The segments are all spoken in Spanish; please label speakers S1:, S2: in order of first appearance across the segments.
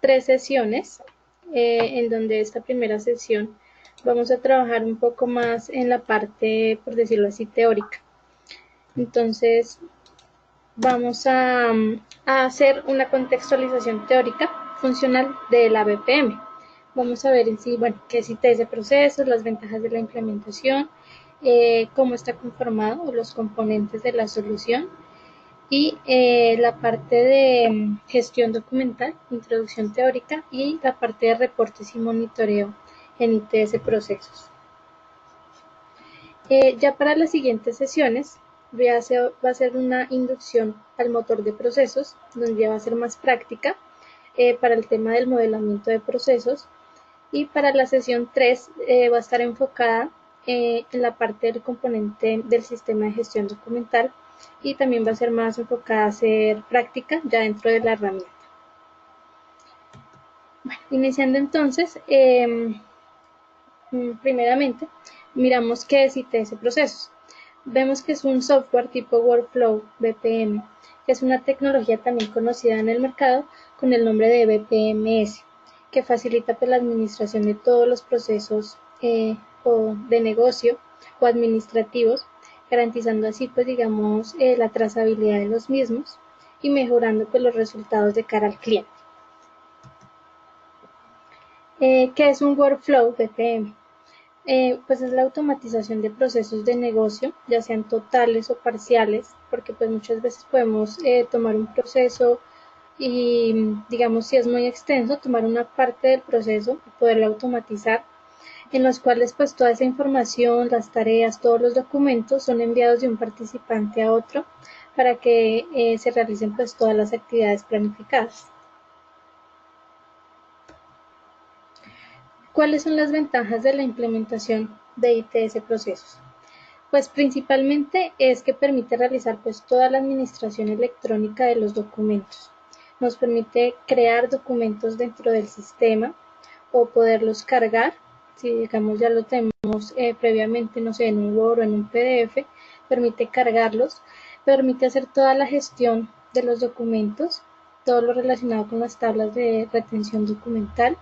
S1: 3 sesiones, en donde esta primera sesión vamos a trabajar un poco más en la parte, por decirlo así, teórica. Entonces, vamos a hacer una contextualización teórica funcional de la BPM. Vamos a ver en sí, bueno, qué es ITS de procesos, las ventajas de la implementación, cómo está conformado, los componentes de la solución y la parte de gestión documental, introducción teórica y la parte de reportes y monitoreo en ITS procesos. Ya para las siguientes sesiones va a ser una inducción al motor de procesos, donde ya va a ser más práctica para el tema del modelamiento de procesos. Y para la sesión 3 va a estar enfocada en la parte del componente del sistema de gestión documental y también va a ser más enfocada a hacer práctica ya dentro de la herramienta. Bueno, iniciando entonces, primeramente miramos qué es ITS Procesos. Vemos que es un software tipo Workflow BPM, que es una tecnología también conocida en el mercado con el nombre de BPMS, que facilita pues, la administración de todos los procesos o de negocio o administrativos, garantizando así pues digamos la trazabilidad de los mismos y mejorando pues los resultados de cara al cliente. ¿Qué es un Workflow BPM? Pues es la automatización de procesos de negocio, ya sean totales o parciales, porque pues muchas veces podemos tomar un proceso y digamos si es muy extenso, tomar una parte del proceso y poderlo automatizar, en los cuales pues toda esa información, las tareas, todos los documentos son enviados de un participante a otro para que se realicen pues todas las actividades planificadas. ¿Cuáles son las ventajas de la implementación de ITS procesos? Pues principalmente es que permite realizar pues toda la administración electrónica de los documentos. Nos permite crear documentos dentro del sistema o poderlos cargar, si digamos ya lo tenemos previamente, no sé, en un Word o en un PDF, permite cargarlos, permite hacer toda la gestión de los documentos, todo lo relacionado con las tablas de retención documental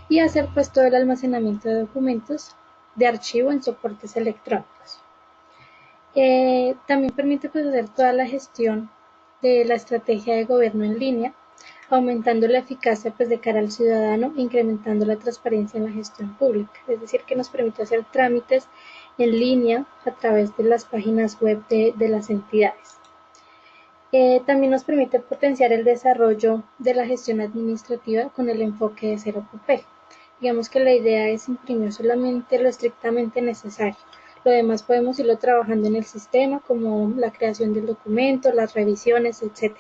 S1: y hacer pues todo el almacenamiento de documentos de archivo en soportes electrónicos. También permite pues, hacer toda la gestión de la estrategia de gobierno en línea, aumentando la eficacia pues, de cara al ciudadano e incrementando la transparencia en la gestión pública. Es decir, que nos permite hacer trámites en línea a través de las páginas web de las entidades. También nos permite potenciar el desarrollo de la gestión administrativa con el enfoque de cero papel. Digamos que la idea es imprimir solamente lo estrictamente necesario. Lo demás podemos irlo trabajando en el sistema, como la creación del documento, las revisiones, etc.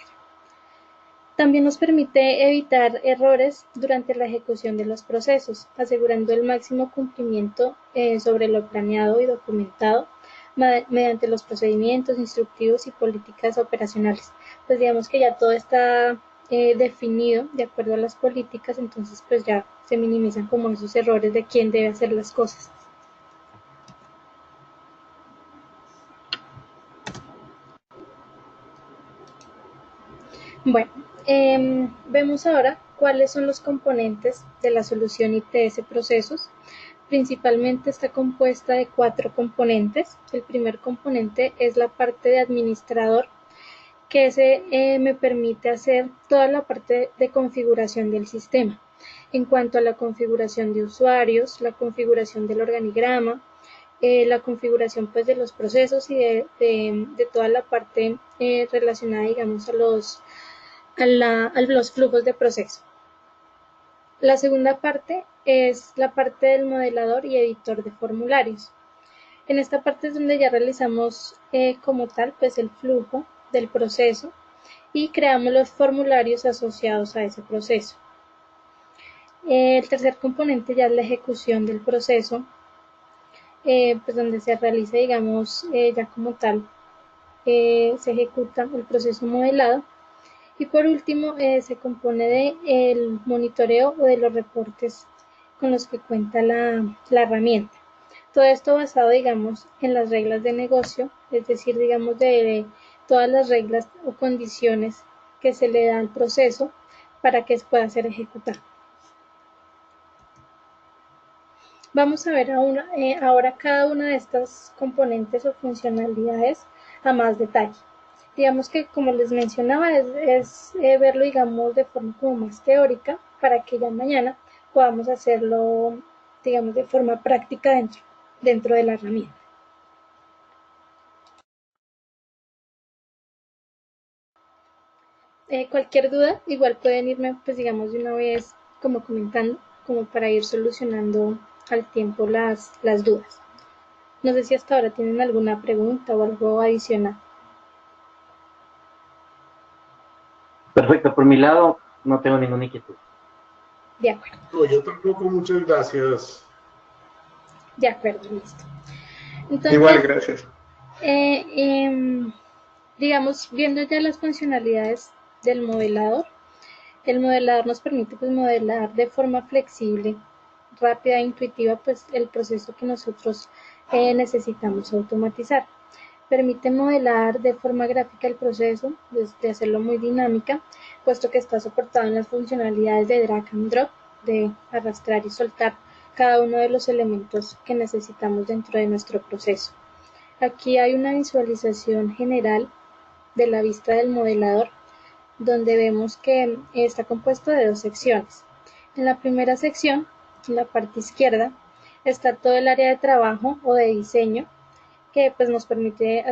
S1: También nos permite evitar errores durante la ejecución de los procesos, asegurando el máximo cumplimiento sobre lo planeado y documentado mediante los procedimientos instructivos y políticas operacionales. Pues digamos que ya todo está definido de acuerdo a las políticas, entonces pues ya se minimizan como esos errores de quién debe hacer las cosas. Bueno, vemos ahora cuáles son los componentes de la solución ITS procesos. Principalmente está compuesta de 4 componentes. El primer componente es la parte de administrador, que ese me permite hacer toda la parte de configuración del sistema. En cuanto a la configuración de usuarios, la configuración del organigrama, la configuración pues de los procesos y de toda la parte relacionada digamos a los flujos de proceso. La segunda parte es la parte del modelador y editor de formularios. En esta parte es donde ya realizamos como tal pues el flujo del proceso y creamos los formularios asociados a ese proceso. El tercer componente ya es la ejecución del proceso, pues donde se realiza digamos ya como tal se ejecuta el proceso modelado. Y por último, se compone de el monitoreo o de los reportes con los que cuenta la herramienta. Todo esto basado, digamos, en las reglas de negocio, es decir, digamos, de todas las reglas o condiciones que se le da al proceso para que pueda ser ejecutado. Vamos a ver ahora cada una de estas componentes o funcionalidades a más detalle. Digamos que, como les mencionaba, es verlo, digamos, de forma como más teórica para que ya mañana podamos hacerlo, digamos, de forma práctica dentro de la herramienta. Cualquier duda, igual pueden irme, pues digamos, de una vez como comentando, como para ir solucionando al tiempo las dudas. No sé si hasta ahora tienen alguna pregunta o algo adicional.
S2: Perfecto, por mi lado no tengo ninguna inquietud.
S1: De acuerdo.
S3: No, yo tampoco, muchas gracias.
S1: De acuerdo, listo.
S4: Igual,
S1: Entonces,
S4: gracias.
S1: eh, eh, digamos, viendo ya las funcionalidades del modelador, el modelador nos permite pues modelar de forma flexible, rápida e intuitiva pues el proceso que nosotros necesitamos automatizar. Permite modelar de forma gráfica el proceso, de hacerlo muy dinámica, puesto que está soportado en las funcionalidades de drag and drop, de arrastrar y soltar cada uno de los elementos que necesitamos dentro de nuestro proceso. Aquí hay una visualización general de la vista del modelador, donde vemos que está compuesto de dos secciones. En la primera sección, en la parte izquierda, está todo el área de trabajo o de diseño, que pues nos permite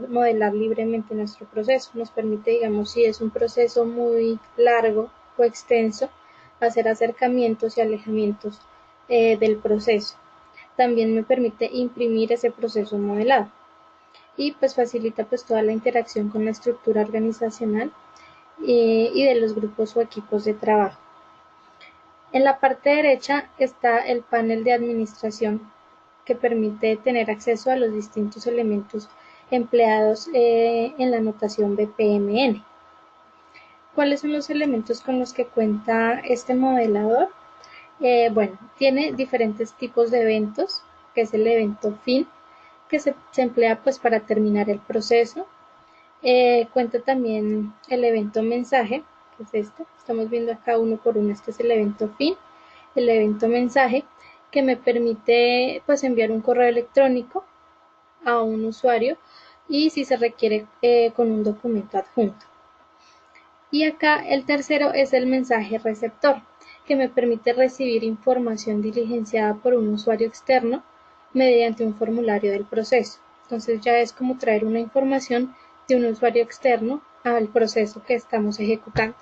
S1: modelar libremente nuestro proceso. Nos permite, digamos, si es un proceso muy largo o extenso, hacer acercamientos y alejamientos del proceso. También me permite imprimir ese proceso modelado y pues facilita pues toda la interacción con la estructura organizacional y de los grupos o equipos de trabajo. En la parte derecha está el panel de administración, que permite tener acceso a los distintos elementos empleados en la notación BPMN. ¿Cuáles son los elementos con los que cuenta este modelador? Bueno, tiene diferentes tipos de eventos, que es el evento fin, que se emplea pues para terminar el proceso. Cuenta también el evento mensaje, que es este. Estamos viendo acá uno por uno. Este es el evento fin, el evento mensaje, que me permite pues enviar un correo electrónico a un usuario y si se requiere con un documento adjunto. Y acá el tercero es el mensaje receptor, que me permite recibir información diligenciada por un usuario externo mediante un formulario del proceso. Entonces ya es como traer una información de un usuario externo al proceso que estamos ejecutando.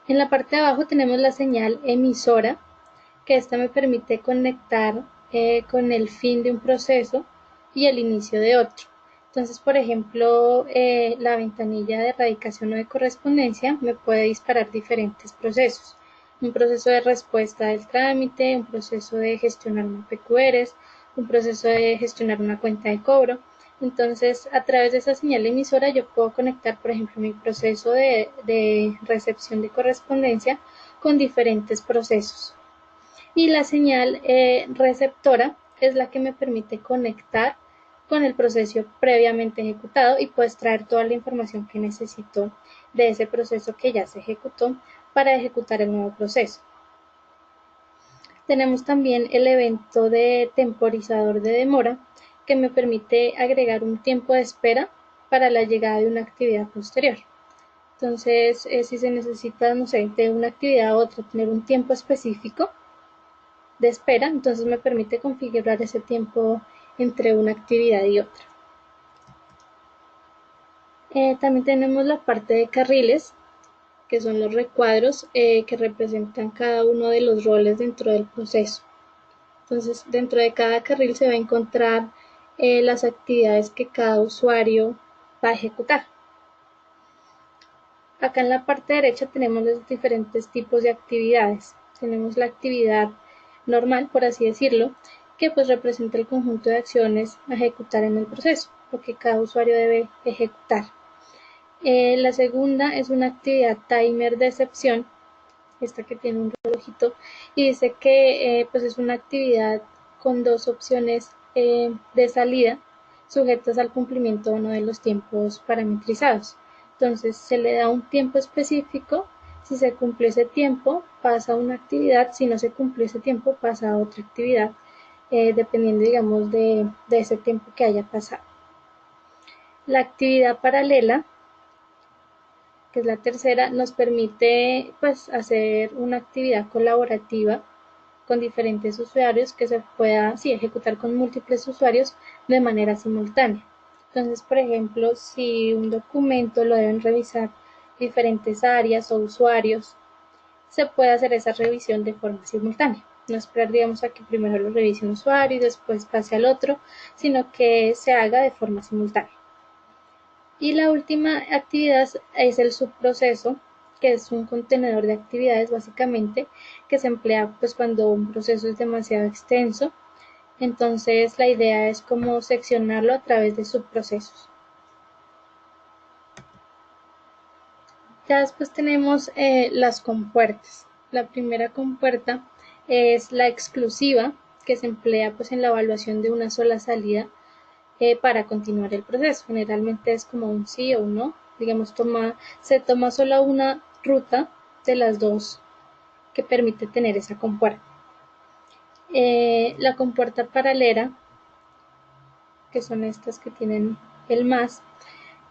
S1: En la parte de abajo tenemos la señal emisora, que esta me permite conectar con el fin de un proceso y el inicio de otro. Entonces, por ejemplo, la ventanilla de erradicación o de correspondencia me puede disparar diferentes procesos. Un proceso de respuesta del trámite, un proceso de gestionar un PQRs, un proceso de gestionar una cuenta de cobro. Entonces, a través de esa señal emisora yo puedo conectar, por ejemplo, mi proceso de recepción de correspondencia con diferentes procesos. Y la señal receptora es la que me permite conectar con el proceso previamente ejecutado y pues traer toda la información que necesito de ese proceso que ya se ejecutó para ejecutar el nuevo proceso. Tenemos también el evento de temporizador de demora, que me permite agregar un tiempo de espera para la llegada de una actividad posterior. Entonces, si se necesita, no sé, de una actividad a otra, tener un tiempo específico de espera, entonces me permite configurar ese tiempo entre una actividad y otra. También tenemos la parte de carriles, que son los recuadros que representan cada uno de los roles dentro del proceso. Entonces, dentro de cada carril se va a encontrar las actividades que cada usuario va a ejecutar. Acá en la parte derecha tenemos los diferentes tipos de actividades. Tenemos la actividad normal, por así decirlo, que pues representa el conjunto de acciones a ejecutar en el proceso, lo que cada usuario debe ejecutar. La segunda es una actividad timer de excepción, esta que tiene un relojito, y dice que pues es una actividad con dos opciones de salida sujetas al cumplimiento de uno de los tiempos parametrizados. Entonces se le da un tiempo específico. Si se cumple ese tiempo, pasa a una actividad. Si no se cumple ese tiempo, pasa a otra actividad, dependiendo, digamos, de ese tiempo que haya pasado. La actividad paralela, que es la tercera, nos permite pues hacer una actividad colaborativa con diferentes usuarios que se pueda ejecutar con múltiples usuarios de manera simultánea. Entonces, por ejemplo, si un documento lo deben revisar diferentes áreas o usuarios, se puede hacer esa revisión de forma simultánea. No esperar, digamos, a que primero lo revise un usuario y después pase al otro, sino que se haga de forma simultánea. Y la última actividad es el subproceso, que es un contenedor de actividades básicamente que se emplea pues cuando un proceso es demasiado extenso. Entonces la idea es como seccionarlo a través de subprocesos. Ya después tenemos las compuertas. La primera compuerta es la exclusiva, que se emplea pues en la evaluación de una sola salida para continuar el proceso. Generalmente es como un sí o un no. Digamos, se toma solo una ruta de las dos que permite tener esa compuerta. La compuerta paralela, que son estas que tienen el más,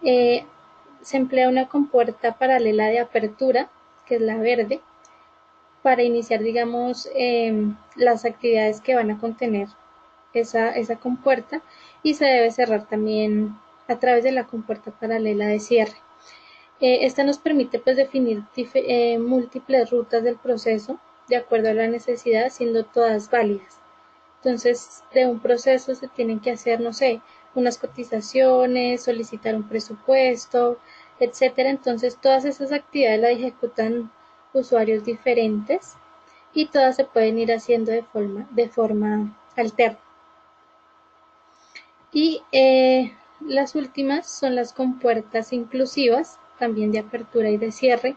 S1: se emplea una compuerta paralela de apertura, que es la verde, para iniciar, digamos, las actividades que van a contener esa compuerta, y se debe cerrar también a través de la compuerta paralela de cierre. Esta nos permite pues definir múltiples rutas del proceso de acuerdo a la necesidad, siendo todas válidas. Entonces, de un proceso se tienen que hacer, no sé, unas cotizaciones, solicitar un presupuesto, etcétera. Entonces, todas esas actividades las ejecutan usuarios diferentes y todas se pueden ir haciendo de forma alterna. Y las últimas son las compuertas inclusivas, también de apertura y de cierre,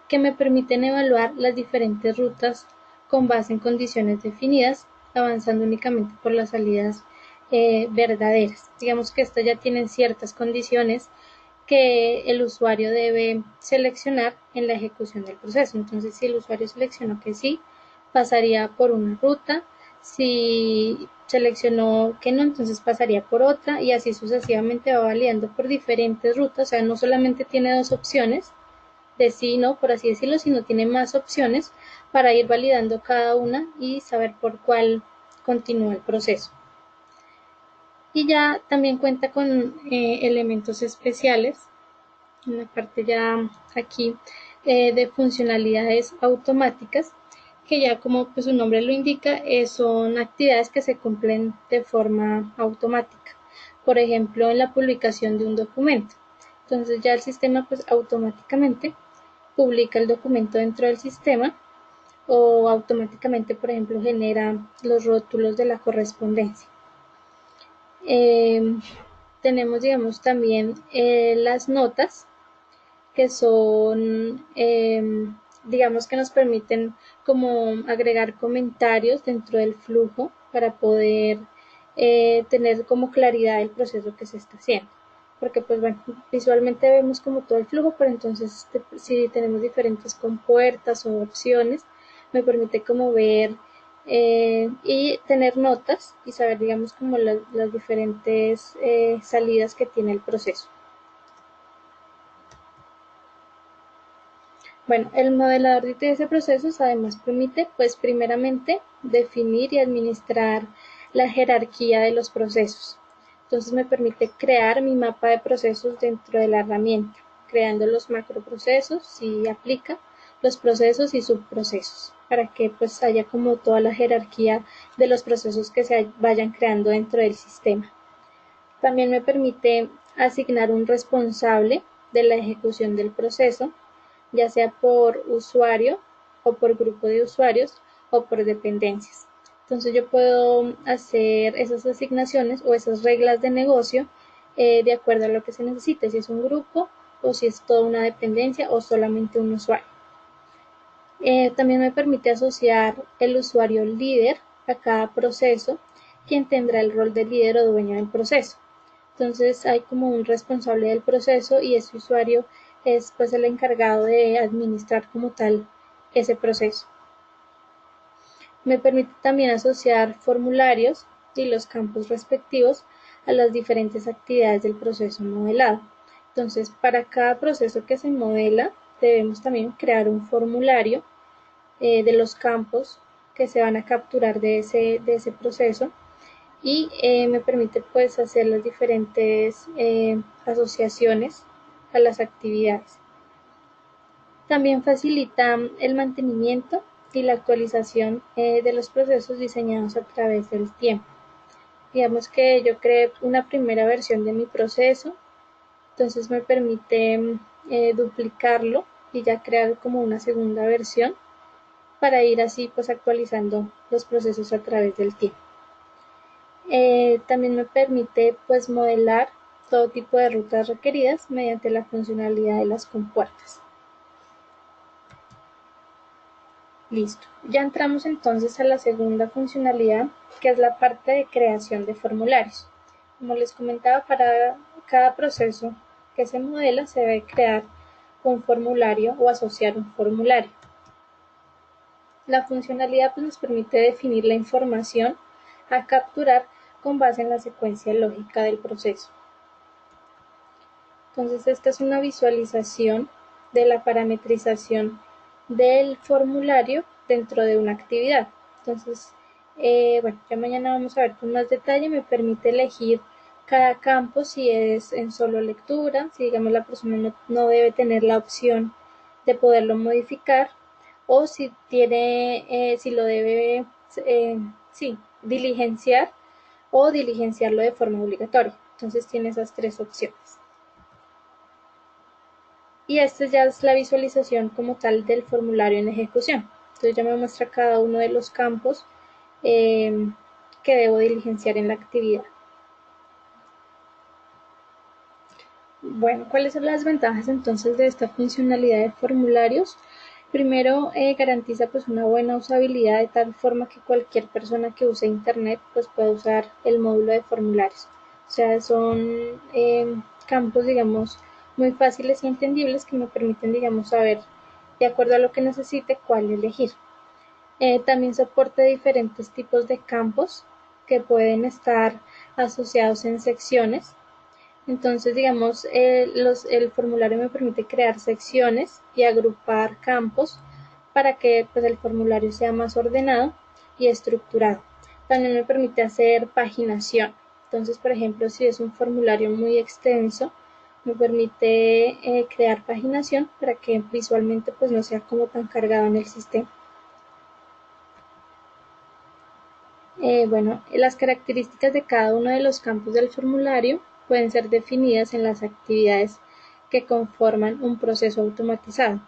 S1: que me permiten evaluar las diferentes rutas con base en condiciones definidas, avanzando únicamente por las salidas verdaderas. Digamos que estas ya tienen ciertas condiciones que el usuario debe seleccionar en la ejecución del proceso. Entonces, si el usuario seleccionó que sí, pasaría por una ruta. Si seleccionó que no, entonces pasaría por otra, y así sucesivamente va validando por diferentes rutas. O sea, no solamente tiene dos opciones de sí y no, por así decirlo, sino tiene más opciones para ir validando cada una y saber por cuál continúa el proceso. Y ya también cuenta con elementos especiales en la parte ya aquí de funcionalidades automáticas, que ya como pues su nombre lo indica, son actividades que se cumplen de forma automática. Por ejemplo, en la publicación de un documento. Entonces ya el sistema pues automáticamente publica el documento dentro del sistema, o automáticamente, por ejemplo, genera los rótulos de la correspondencia. Tenemos, digamos, también las notas, que son, digamos, que nos permiten como agregar comentarios dentro del flujo para poder tener como claridad el proceso que se está haciendo. Porque pues bueno, visualmente vemos como todo el flujo, pero entonces si tenemos diferentes compuertas o opciones, me permite como ver y tener notas y saber, digamos, como las diferentes salidas que tiene el proceso. Bueno, el modelador de ITS procesos además permite, pues primeramente, definir y administrar la jerarquía de los procesos. Entonces me permite crear mi mapa de procesos dentro de la herramienta, creando los macroprocesos, si aplica, los procesos y subprocesos, para que pues haya como toda la jerarquía de los procesos que se vayan creando dentro del sistema. También me permite asignar un responsable de la ejecución del proceso, ya sea por usuario o por grupo de usuarios o por dependencias. Entonces yo puedo hacer esas asignaciones o esas reglas de negocio de acuerdo a lo que se necesite, si es un grupo o si es toda una dependencia o solamente un usuario. También me permite asociar el usuario líder a cada proceso, quien tendrá el rol de líder o dueño del proceso. Entonces hay como un responsable del proceso y ese usuario es pues el encargado de administrar como tal ese proceso. Me permite también asociar formularios y los campos respectivos a las diferentes actividades del proceso modelado. Entonces, para cada proceso que se modela, debemos también crear un formulario de los campos que se van a capturar de ese proceso y me permite pues hacer las diferentes asociaciones a las actividades. También facilita el mantenimiento y la actualización de los procesos diseñados a través del tiempo. Digamos que yo creé una primera versión de mi proceso, entonces me permite duplicarlo y ya crear como una segunda versión para ir así pues actualizando los procesos a través del tiempo. También me permite pues modelar todo tipo de rutas requeridas mediante la funcionalidad de las compuertas. Listo, ya entramos entonces a la segunda funcionalidad, que es la parte de creación de formularios. Como les comentaba, para cada proceso que se modela se debe crear un formulario o asociar un formulario. La funcionalidad pues, nos permite definir la información a capturar con base en la secuencia lógica del proceso. Entonces esta es una visualización de la parametrización del formulario dentro de una actividad. Entonces, bueno, ya mañana vamos a ver con más detalle. Me permite elegir cada campo si es en solo lectura, si digamos la persona no debe tener la opción de poderlo modificar, o si tiene, si lo debe, diligenciar o diligenciarlo de forma obligatoria. Entonces tiene esas tres opciones. Y esta ya es la visualización como tal del formulario en ejecución. Entonces ya me muestra cada uno de los campos que debo diligenciar en la actividad. Bueno, ¿cuáles son las ventajas entonces de esta funcionalidad de formularios? Primero, garantiza pues una buena usabilidad de tal forma que cualquier persona que use internet pues pueda usar el módulo de formularios. O sea, son campos, digamos, muy fáciles y entendibles que me permiten, digamos, saber de acuerdo a lo que necesite cuál elegir. También soporta diferentes tipos de campos que pueden estar asociados en secciones. Entonces, digamos, el formulario me permite crear secciones y agrupar campos para que pues, el formulario sea más ordenado y estructurado. También me permite hacer paginación. Entonces, por ejemplo, si es un formulario muy extenso, me permite crear paginación para que visualmente pues, no sea como tan cargado en el sistema. Bueno, las características de cada uno de los campos del formulario pueden ser definidas en las actividades que conforman un proceso automatizado.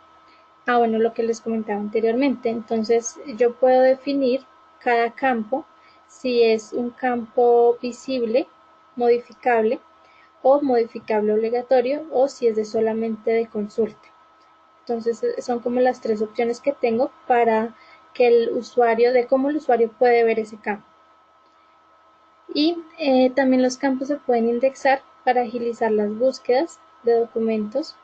S1: Bueno, lo que les comentaba anteriormente. Entonces, yo puedo definir cada campo si es un campo visible, modificable o modificable obligatorio o si es de solamente de consulta. Entonces, son como las tres opciones que tengo para que el usuario, de cómo el usuario puede ver ese campo. Y también los campos se pueden indexar para agilizar las búsquedas de documentos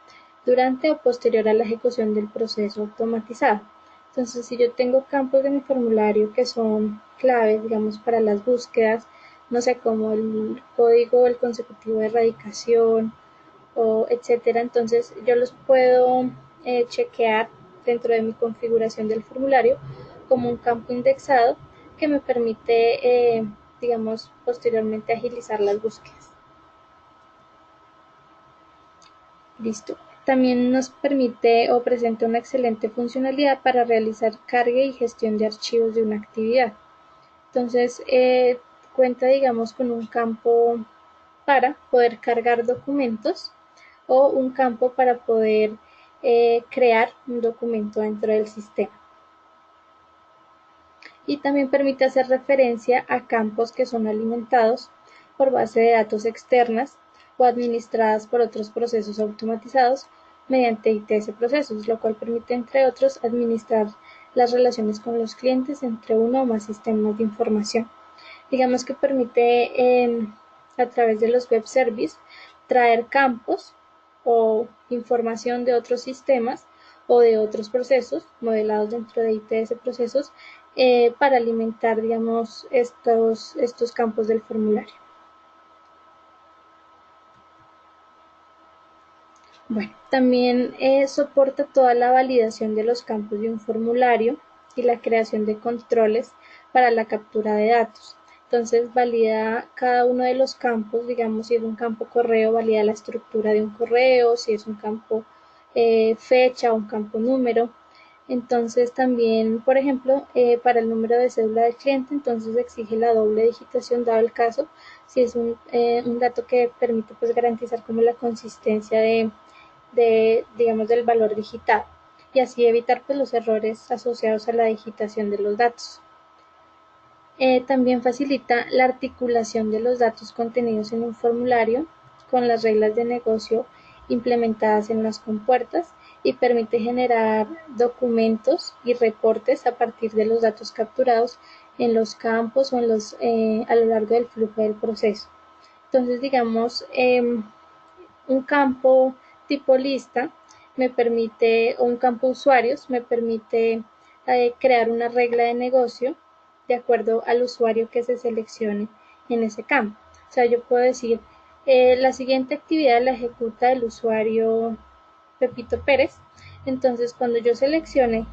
S1: durante o posterior a la ejecución del proceso automatizado. Entonces, si yo tengo campos de mi formulario que son claves, digamos, para las búsquedas, no sé, como el código, el consecutivo de erradicación, o etcétera, entonces yo los puedo chequear dentro de mi configuración del formulario como un campo indexado que me permite, digamos, posteriormente agilizar las búsquedas. Listo. También nos permite o presenta una excelente funcionalidad para realizar carga y gestión de archivos de una actividad. Entonces, cuenta, digamos, con un campo para poder cargar documentos o un campo para poder crear un documento dentro del sistema. Y también permite hacer referencia a campos que son alimentados por base de datos externas o administradas por otros procesos automatizados mediante ITS procesos, lo cual permite, entre otros, administrar las relaciones con los clientes entre uno o más sistemas de información. Digamos que permite a través de los web services, traer campos o información de otros sistemas o de otros procesos modelados dentro de ITS procesos para alimentar, digamos, estos campos del formulario. Bueno, también soporta toda la validación de los campos de un formulario y la creación de controles para la captura de datos. Entonces valida cada uno de los campos, digamos, si es un campo correo, valida la estructura de un correo, si es un campo fecha o un campo número. Entonces también, por ejemplo, para el número de cédula del cliente, entonces exige la doble digitación dado el caso, si es un dato que permite pues garantizar como la consistencia digamos, del valor digitado y así evitar pues los errores asociados a la digitación de los datos. También facilita la articulación de los datos contenidos en un formulario con las reglas de negocio implementadas en las compuertas y permite generar documentos y reportes a partir de los datos capturados en los campos o a lo largo del flujo del proceso. Entonces, digamos, un campo tipo lista me permite, o un campo usuarios, me permite crear una regla de negocio de acuerdo al usuario que se seleccione en ese campo. O sea, yo puedo decir, la siguiente actividad la ejecuta el usuario Pepito Pérez. Entonces, cuando yo seleccione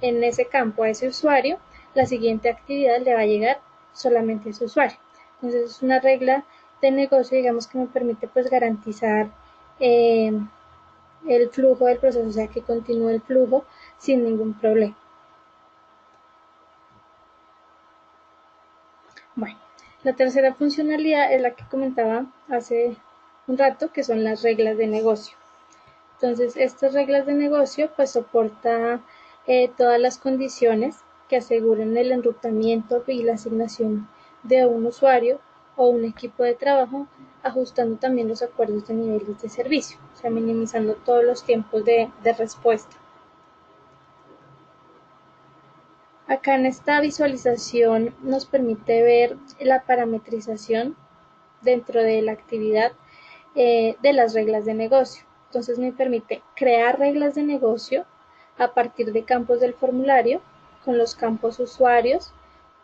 S1: en ese campo a ese usuario, la siguiente actividad le va a llegar solamente a ese usuario. Entonces, es una regla de negocio, digamos, que me permite pues garantizar el flujo del proceso, o sea, que continúe el flujo sin ningún problema. Bueno, la tercera funcionalidad es la que comentaba hace un rato, que son las reglas de negocio. Entonces, estas reglas de negocio pues soporta todas las condiciones que aseguren el enrutamiento y la asignación de un usuario o un equipo de trabajo, ajustando también los acuerdos de niveles de servicio, o sea, minimizando todos los tiempos de respuesta. Acá en esta visualización nos permite ver la parametrización dentro de la actividad de las reglas de negocio. Entonces me permite crear reglas de negocio a partir de campos del formulario con los campos usuarios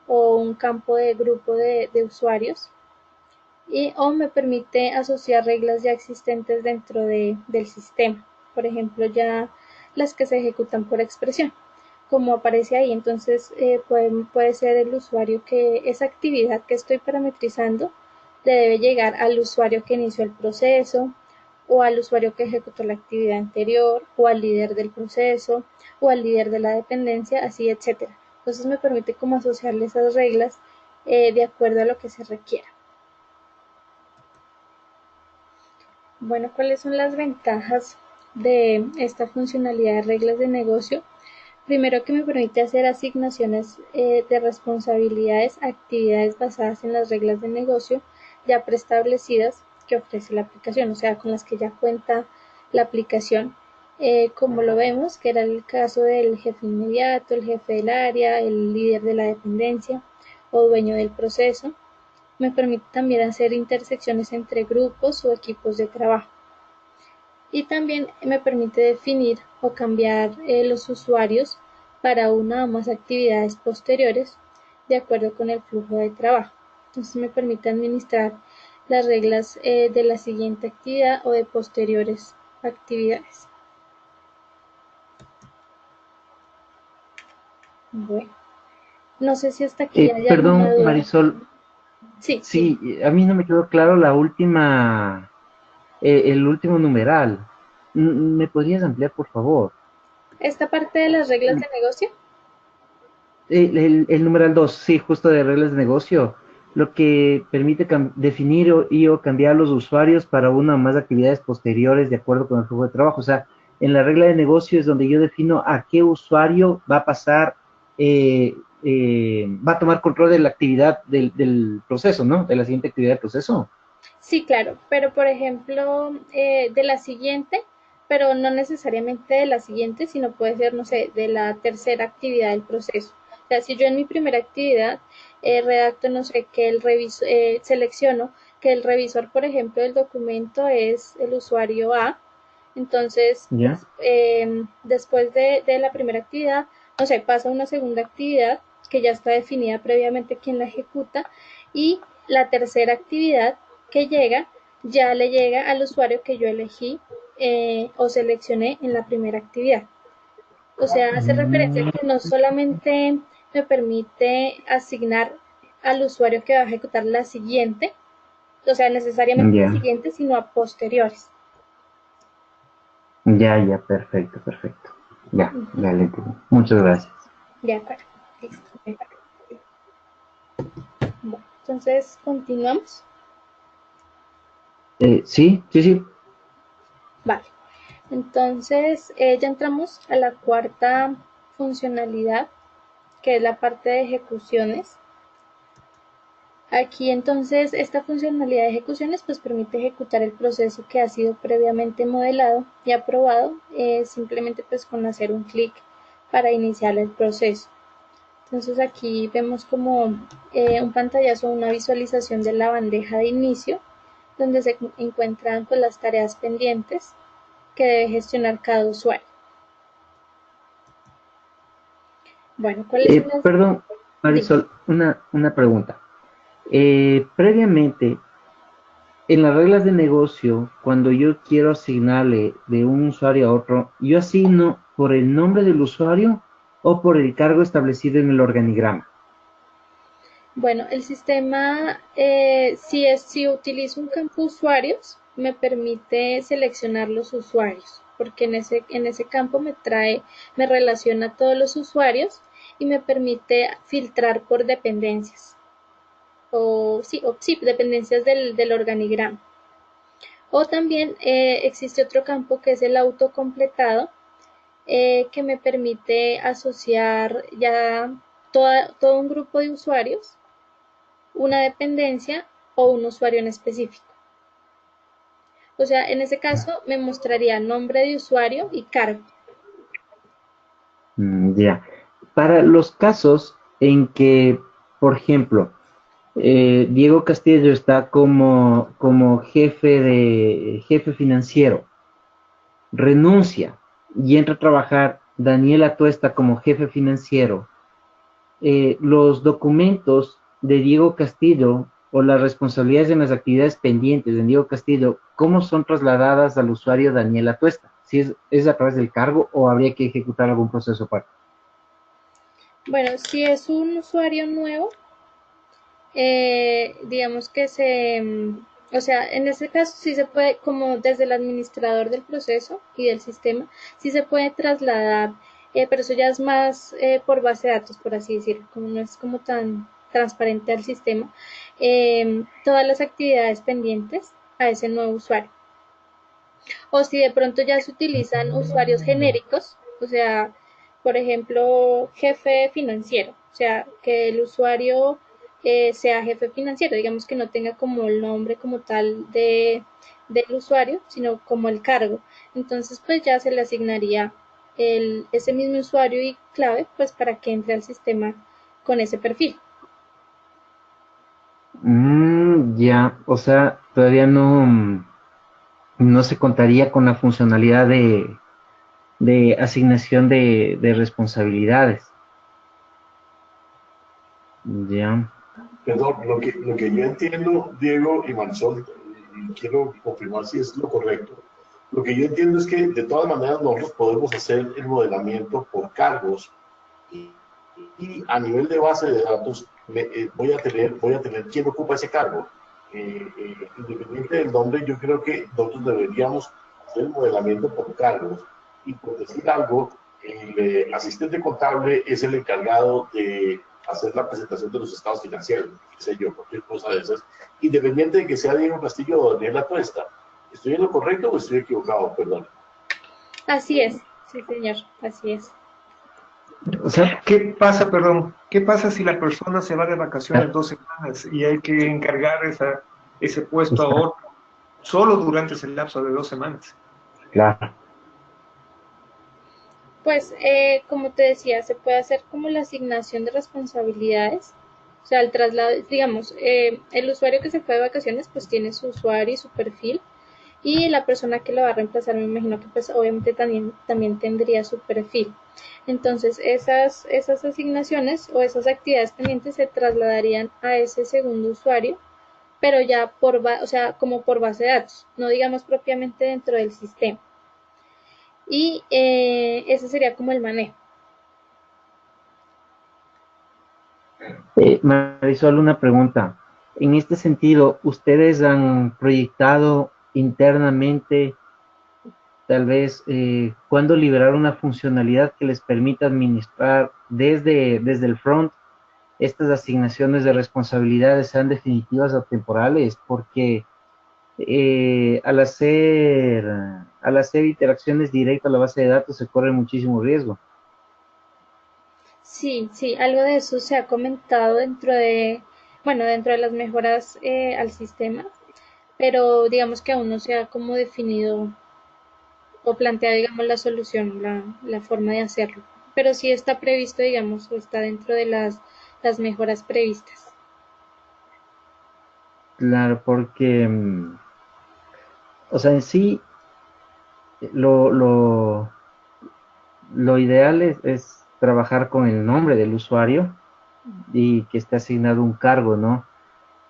S1: o un campo de grupo de usuarios o me permite asociar reglas ya existentes dentro del sistema, por ejemplo ya las que se ejecutan por expresión como aparece ahí. Entonces puede ser el usuario que esa actividad que estoy parametrizando le debe llegar al usuario que inició el proceso o al usuario que ejecutó la actividad anterior o al líder del proceso o al líder de la dependencia, así, etcétera. Entonces me permite como asociarle esas reglas de acuerdo a lo que se requiera. Bueno, ¿cuáles son las ventajas de esta funcionalidad de reglas de negocio? Primero, que me permite hacer asignaciones de responsabilidades a actividades basadas en las reglas de negocio ya preestablecidas que ofrece la aplicación, o sea, con las que ya cuenta la aplicación, como lo vemos, que era el caso del jefe inmediato, el jefe del área, el líder de la dependencia o dueño del proceso. Me permite también hacer intersecciones entre grupos o equipos de trabajo. Y también me permite definir o cambiar los usuarios para una o más actividades posteriores de acuerdo con el flujo de trabajo. Entonces me permite administrar las reglas de la siguiente actividad o de posteriores actividades. Bueno, no sé si hasta aquí hay alguna
S2: Perdón,
S1: duda.
S2: Marisol.
S1: Sí,
S2: Sí, a mí no me quedó claro la última, el último numeral. ¿Me podrías ampliar, por favor?
S1: esta parte de las reglas de negocio.
S2: El numeral 2, sí, justo de reglas de negocio, lo que permite definir o cambiar los usuarios para una o más actividades posteriores de acuerdo con el flujo de trabajo. O sea, en la regla de negocio es donde yo defino a qué usuario va a pasar, va a tomar control de la actividad del proceso, ¿no? De la siguiente actividad del proceso.
S1: Sí, claro, pero por ejemplo, de la siguiente, pero no necesariamente de la siguiente, sino puede ser, no sé, de la tercera actividad del proceso. O sea, si yo en mi primera actividad redacto, no sé, que selecciono que el revisor, por ejemplo, del documento es el usuario A. Entonces,
S2: ¿Ya?
S1: después de la primera actividad, no sé, pasa una segunda actividad que ya está definida previamente quién la ejecuta, y la tercera actividad que llega ya le llega al usuario que yo elegí o seleccioné en la primera actividad. O sea, hace referencia a
S2: Mm,
S1: que no solamente me permite asignar al usuario que va a ejecutar la siguiente, o sea, necesariamente la
S2: ya,
S1: siguiente, sino a posteriores.
S2: ya, perfecto, perfecto. Ya le entendí. Muchas gracias.
S1: De acuerdo, listo. Bueno, entonces continuamos.
S2: Sí.
S1: Vale, entonces ya entramos a la cuarta funcionalidad, que es la parte de ejecuciones. Aquí entonces esta funcionalidad de ejecuciones pues permite ejecutar el proceso que ha sido previamente modelado y aprobado, simplemente pues con hacer un clic para iniciar el proceso. Entonces aquí vemos como un pantallazo, una visualización de la bandeja de inicio, donde se encuentran pues, las tareas pendientes que debe gestionar cada usuario. Bueno, ¿cuáles son las?
S2: Perdón,
S1: Dime.
S2: Marisol, una pregunta. Previamente, en las reglas de negocio, cuando yo quiero asignarle de un usuario a otro, ¿yo asigno por el nombre del usuario o por el cargo establecido en el organigrama?
S1: Bueno, el sistema, si utilizo un campo usuarios, me permite seleccionar los usuarios, porque en ese campo me relaciona todos los usuarios y me permite filtrar por dependencias, o sí, dependencias del organigrama. O también existe otro campo que es el autocompletado, que me permite asociar ya todo un grupo de usuarios, una dependencia o un usuario en específico. O sea, en ese caso me mostraría nombre de usuario y cargo.
S2: Ya. Para los casos en que, por ejemplo, Diego Castillo está como jefe financiero, renuncia y entra a trabajar Daniela Tuesta como jefe financiero. Los documentos de Diego Castillo o las responsabilidades en las actividades pendientes de Diego Castillo, ¿cómo son trasladadas al usuario Daniela Tuesta? Si es a través del cargo o habría que ejecutar algún proceso aparte.
S1: Bueno, si es un usuario nuevo, digamos que o sea, en ese caso sí se puede, como desde el administrador del proceso y del sistema, sí se puede trasladar, pero eso ya es más por base de datos, por así decirlo, como no es como tan transparente al sistema, todas las actividades pendientes a ese nuevo usuario. O si de pronto ya se utilizan usuarios genéricos, o sea, por ejemplo, jefe financiero, o sea, que el usuario sea jefe financiero, digamos que no tenga como el nombre como tal del usuario, sino como el cargo. Entonces, pues ya se le asignaría ese mismo usuario y clave, pues para que entre al sistema con ese perfil.
S2: Ya, o sea, todavía no se contaría con la funcionalidad de asignación de responsabilidades. Ya.
S3: Perdón, lo que yo entiendo, Diego y Marisol, y quiero confirmar si es lo correcto, lo que yo entiendo es que de todas maneras nosotros podemos hacer el modelamiento por cargos y a nivel de base de datos voy a tener quién ocupa ese cargo. Independiente del nombre, yo creo que nosotros deberíamos hacer el modelamiento por cargos y por decir algo, el asistente contable es el encargado de hacer la presentación de los estados financieros, qué sé yo, cualquier cosa de esas, independiente de que sea Diego Castillo o Daniela Tuesta. ¿Estoy en lo correcto o estoy equivocado? Perdón.
S1: Así es, sí señor, así es.
S2: O sea,
S4: ¿Qué pasa, perdón? ¿Qué pasa si la persona se va de vacaciones 2 semanas y hay que encargar ese puesto a
S2: está
S4: otro solo durante ese lapso de 2 semanas?
S2: claro.
S1: Pues, como te decía, se puede hacer como la asignación de responsabilidades, O sea, el traslado, digamos, el usuario que se fue de vacaciones pues tiene su usuario y su perfil, y la persona que lo va a reemplazar me imagino que pues obviamente también tendría su perfil. Entonces esas asignaciones o esas actividades pendientes se trasladarían a ese segundo usuario, pero ya o sea, como por base de datos, no digamos propiamente dentro del sistema. Y ese sería como el manejo.
S2: Marisol, una pregunta. En este sentido, ¿ustedes han proyectado internamente, tal vez, cuándo liberar una funcionalidad que les permita administrar desde el front estas asignaciones de responsabilidades, sean definitivas o temporales? Porque al hacer interacciones directas a la base de datos se corre muchísimo riesgo.
S1: Sí, sí, algo de eso se ha comentado bueno, dentro de las mejoras al sistema, pero digamos que aún no se ha como definido o planteado, digamos, la solución, la forma de hacerlo. Pero sí está previsto, digamos, o está dentro de las mejoras previstas.
S2: Claro, porque, o sea, en sí, lo, lo, lo ideal es trabajar con el nombre del usuario y que esté asignado un cargo, ¿no?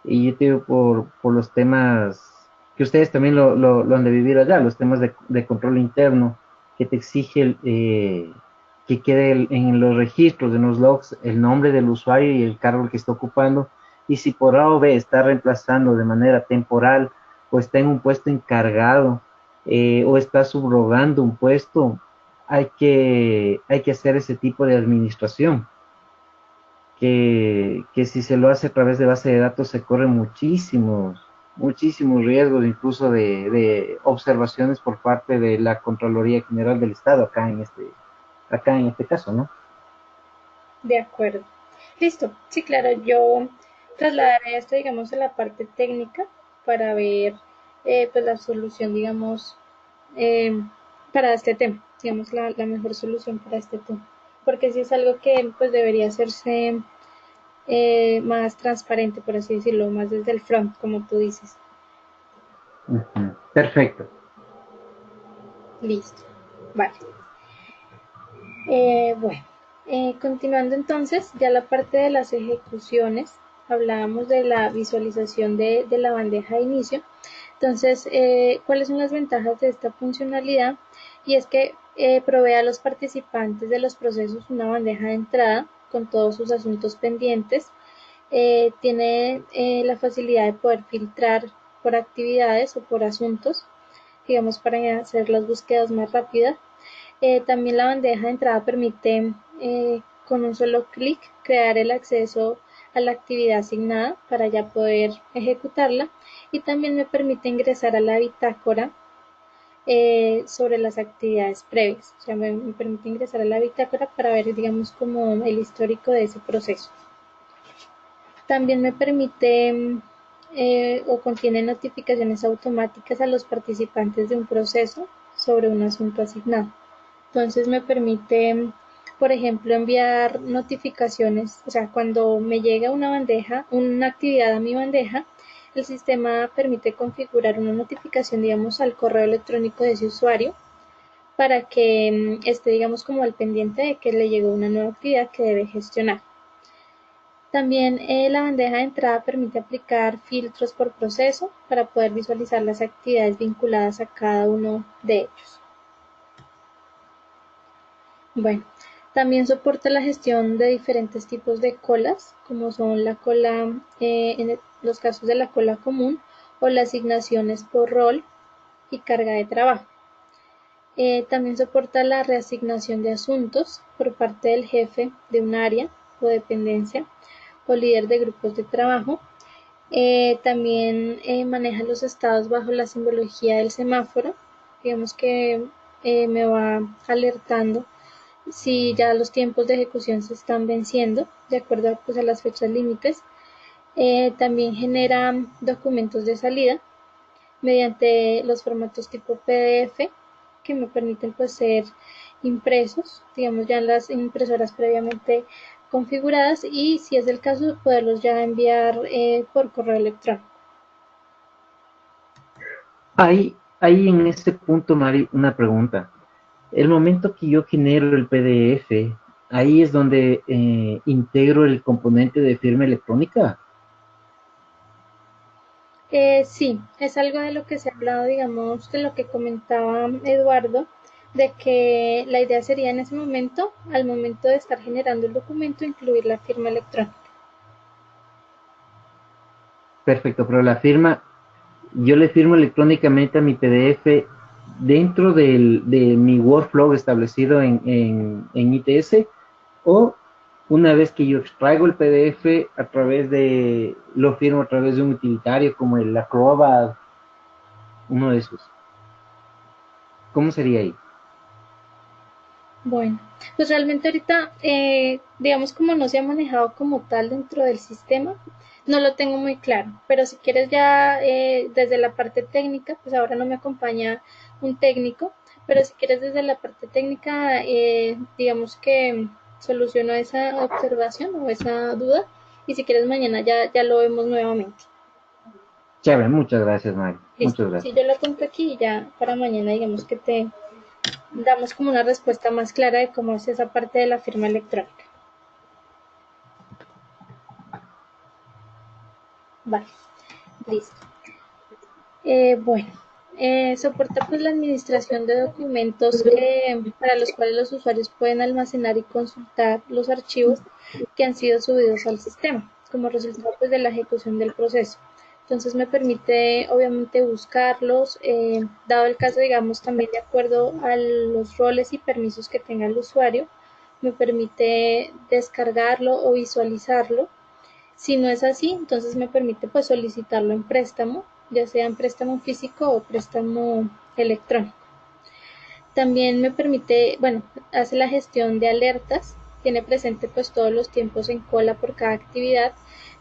S2: Y yo te digo por los temas que ustedes también lo han de vivir allá, los temas de control interno, que te exige que quede en los registros, en los logs, el nombre del usuario y el cargo que está ocupando. Y si por A o B está reemplazando de manera temporal o está en un puesto encargado o está subrogando un puesto, hay que hacer ese tipo de administración que si se lo hace a través de base de datos se corren muchísimos riesgos, incluso de observaciones por parte de la Contraloría General del Estado acá en este caso, ¿no?
S1: De acuerdo. Listo. Sí, claro, yo trasladaré esto, digamos, a la parte técnica para ver pues la solución, digamos, eh, para este tema, digamos, la mejor solución para este tema. Porque si es algo que pues debería hacerse más transparente, por así decirlo, más desde el front, como tú dices.
S2: Ujú. Perfecto.
S1: Listo. Vale. Bueno, continuando entonces, ya la parte de las ejecuciones, hablábamos de la visualización de la bandeja de inicio. Entonces, ¿cuáles son las ventajas de esta funcionalidad? Y es que provee a los participantes de los procesos una bandeja de entrada con todos sus asuntos pendientes. Tiene la facilidad de poder filtrar por actividades o por asuntos, digamos, para hacer las búsquedas más rápidas. También la bandeja de entrada permite con un solo clic crear el acceso a la actividad asignada para ya poder ejecutarla, y también me permite ingresar a la bitácora sobre las actividades previas. O sea, me permite ingresar a la bitácora para ver, digamos, como el histórico de ese proceso. También me permite o contiene notificaciones automáticas a los participantes de un proceso sobre un asunto asignado. Entonces me permite, por ejemplo, enviar notificaciones, o sea, cuando me llega una actividad a mi bandeja, el sistema permite configurar una notificación, digamos, al correo electrónico de ese usuario para que esté, digamos, como al pendiente de que le llegó una nueva actividad que debe gestionar. También la bandeja de entrada permite aplicar filtros por proceso para poder visualizar las actividades vinculadas a cada uno de ellos. Bueno, también soporta la gestión de diferentes tipos de colas, como son la cola, en los casos de la cola común, o las asignaciones por rol y carga de trabajo. También soporta la reasignación de asuntos por parte del jefe de un área o dependencia o líder de grupos de trabajo. También maneja los estados bajo la simbología del semáforo. Digamos que me va alertando si ya los tiempos de ejecución se están venciendo de acuerdo pues, a las fechas límites. También genera documentos de salida mediante los formatos tipo PDF que me permiten pues ser impresos, digamos ya en las impresoras previamente configuradas, y si es el caso poderlos ya enviar por correo electrónico.
S2: Ahí en este punto, Mari, una pregunta. El momento que yo genero el PDF, ahí es donde integro el componente de firma electrónica.
S1: Sí, es algo de lo que se ha hablado, digamos, de lo que comentaba Eduardo, de que la idea sería en ese momento, al momento de estar generando el documento, incluir la firma electrónica.
S2: Perfecto, pero la firma, yo le firmo electrónicamente a mi PDF dentro de mi workflow establecido en ITS, o una vez que yo extraigo el PDF lo firmo a través de un utilitario como el Acrobat, uno de esos. ¿Cómo sería ahí?
S1: Bueno, pues realmente ahorita, digamos como no se ha manejado como tal dentro del sistema, no lo tengo muy claro, pero si quieres ya desde la parte técnica, pues ahora no me acompaña un técnico, pero si quieres desde la parte técnica, digamos que soluciono esa observación o esa duda, y si quieres mañana ya lo vemos nuevamente.
S2: Chévere, muchas gracias, Mari.
S1: Listo,
S2: Muchas
S1: si
S2: gracias.
S1: yo lo apunto aquí y ya para mañana digamos que te damos como una respuesta más clara de cómo es esa parte de la firma electrónica. Vale, listo. Bueno, soporta pues la administración de documentos para los cuales los usuarios pueden almacenar y consultar los archivos que han sido subidos al sistema como resultado pues de la ejecución del proceso. Entonces me permite obviamente buscarlos, dado el caso digamos también de acuerdo a los roles y permisos que tenga el usuario, me permite descargarlo o visualizarlo. Si no es así, entonces me permite pues solicitarlo en préstamo, ya sea en préstamo físico o préstamo electrónico. También me permite, bueno, hace la gestión de alertas, tiene presente pues todos los tiempos en cola por cada actividad,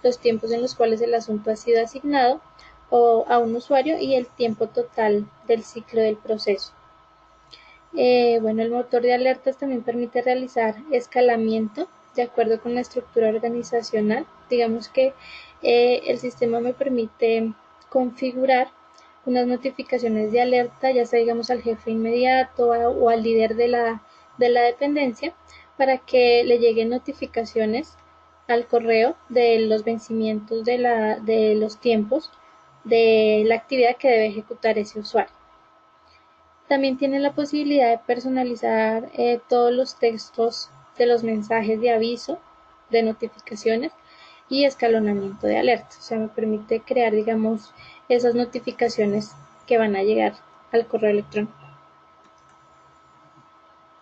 S1: los tiempos en los cuales el asunto ha sido asignado o a un usuario y el tiempo total del ciclo del proceso. Bueno, el motor de alertas también permite realizar escalamiento de acuerdo con la estructura organizacional. Digamos que el sistema me permite configurar unas notificaciones de alerta, ya sea digamos al jefe inmediato o al líder de la dependencia, para que le lleguen notificaciones al correo de los vencimientos de los tiempos de la actividad que debe ejecutar ese usuario. También tiene la posibilidad de personalizar todos los textos de los mensajes de aviso, de notificaciones y escalonamiento de alertas. O sea, me permite crear, digamos, esas notificaciones que van a llegar al correo electrónico.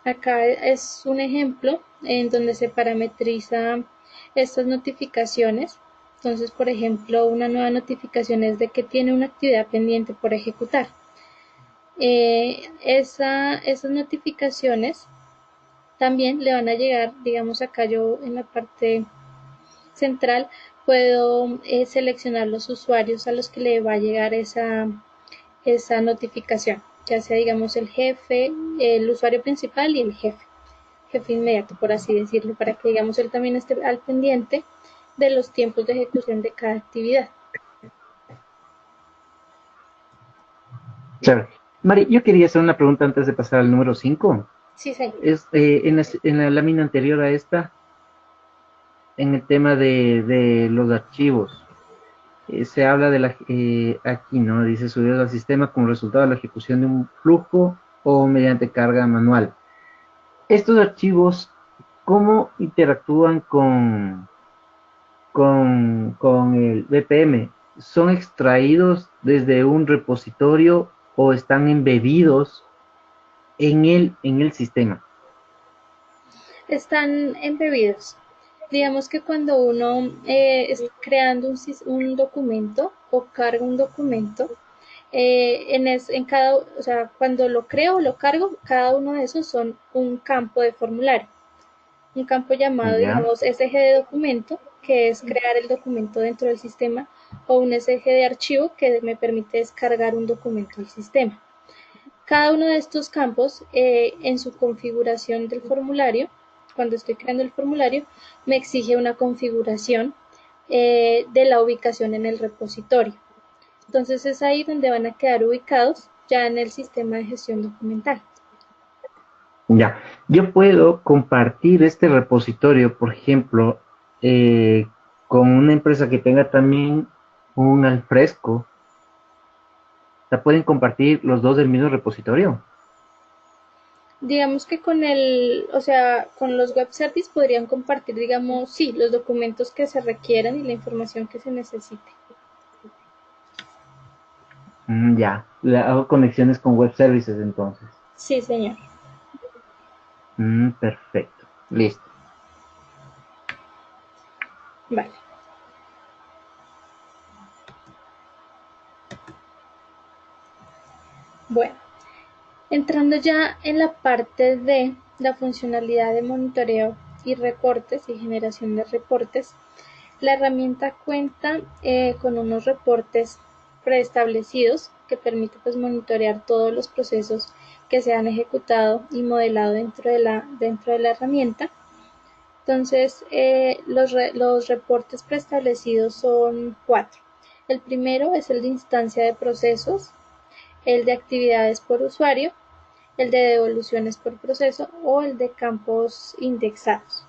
S1: Acá es un ejemplo en donde se parametriza estas notificaciones. Entonces, por ejemplo, una nueva notificación es de que tiene una actividad pendiente por ejecutar. Esas notificaciones también le van a llegar, digamos acá yo en la parte central puedo seleccionar los usuarios a los que le va a llegar esa notificación, ya sea digamos el jefe, el usuario principal y el jefe inmediato, por así decirlo, para que digamos él también esté al pendiente de los tiempos de ejecución de cada actividad.
S2: Claro. Mari, yo quería hacer una pregunta antes de pasar al número 5.
S1: Sí, señor.
S2: En la lámina anterior a esta, en el tema de los archivos, se habla aquí, ¿no? Dice subidos al sistema como resultado de la ejecución de un flujo o mediante carga manual. Estos archivos, ¿cómo interactúan con el BPM? ¿Son extraídos desde un repositorio o están embebidos en el sistema?
S1: Están embebidos. Digamos que cuando uno está creando un documento o carga un documento, en cada, o sea, cuando lo creo o lo cargo, cada uno de esos son un campo de formulario, un campo llamado,
S2: ¿Ya?
S1: digamos, SG de documento, que es crear el documento dentro del sistema, o un SG de archivo que me permite descargar un documento al sistema. cada uno de estos campos en su configuración del formulario, cuando estoy creando el formulario, me exige una configuración de la ubicación en el repositorio. Entonces es ahí donde van a quedar ubicados ya en el sistema de gestión documental.
S2: Ya, yo puedo compartir este repositorio, por ejemplo, con una empresa que tenga también un alfresco. ¿Se pueden compartir los dos del mismo repositorio?
S1: Digamos que con los web service podrían compartir, digamos, sí, los documentos que se requieran y la información que se necesite.
S2: Ya, hago conexiones con web services entonces.
S1: Sí, señor.
S2: Perfecto, listo.
S1: Vale. Bueno, entrando ya en la parte de la funcionalidad de monitoreo y reportes y generación de reportes, la herramienta cuenta con unos reportes preestablecidos que permite pues monitorear todos los procesos que se han ejecutado y modelado dentro de la herramienta. Entonces, los reportes preestablecidos son 4. El primero es el de instancia de procesos, el de actividades por usuario, el de devoluciones por proceso o el de campos indexados.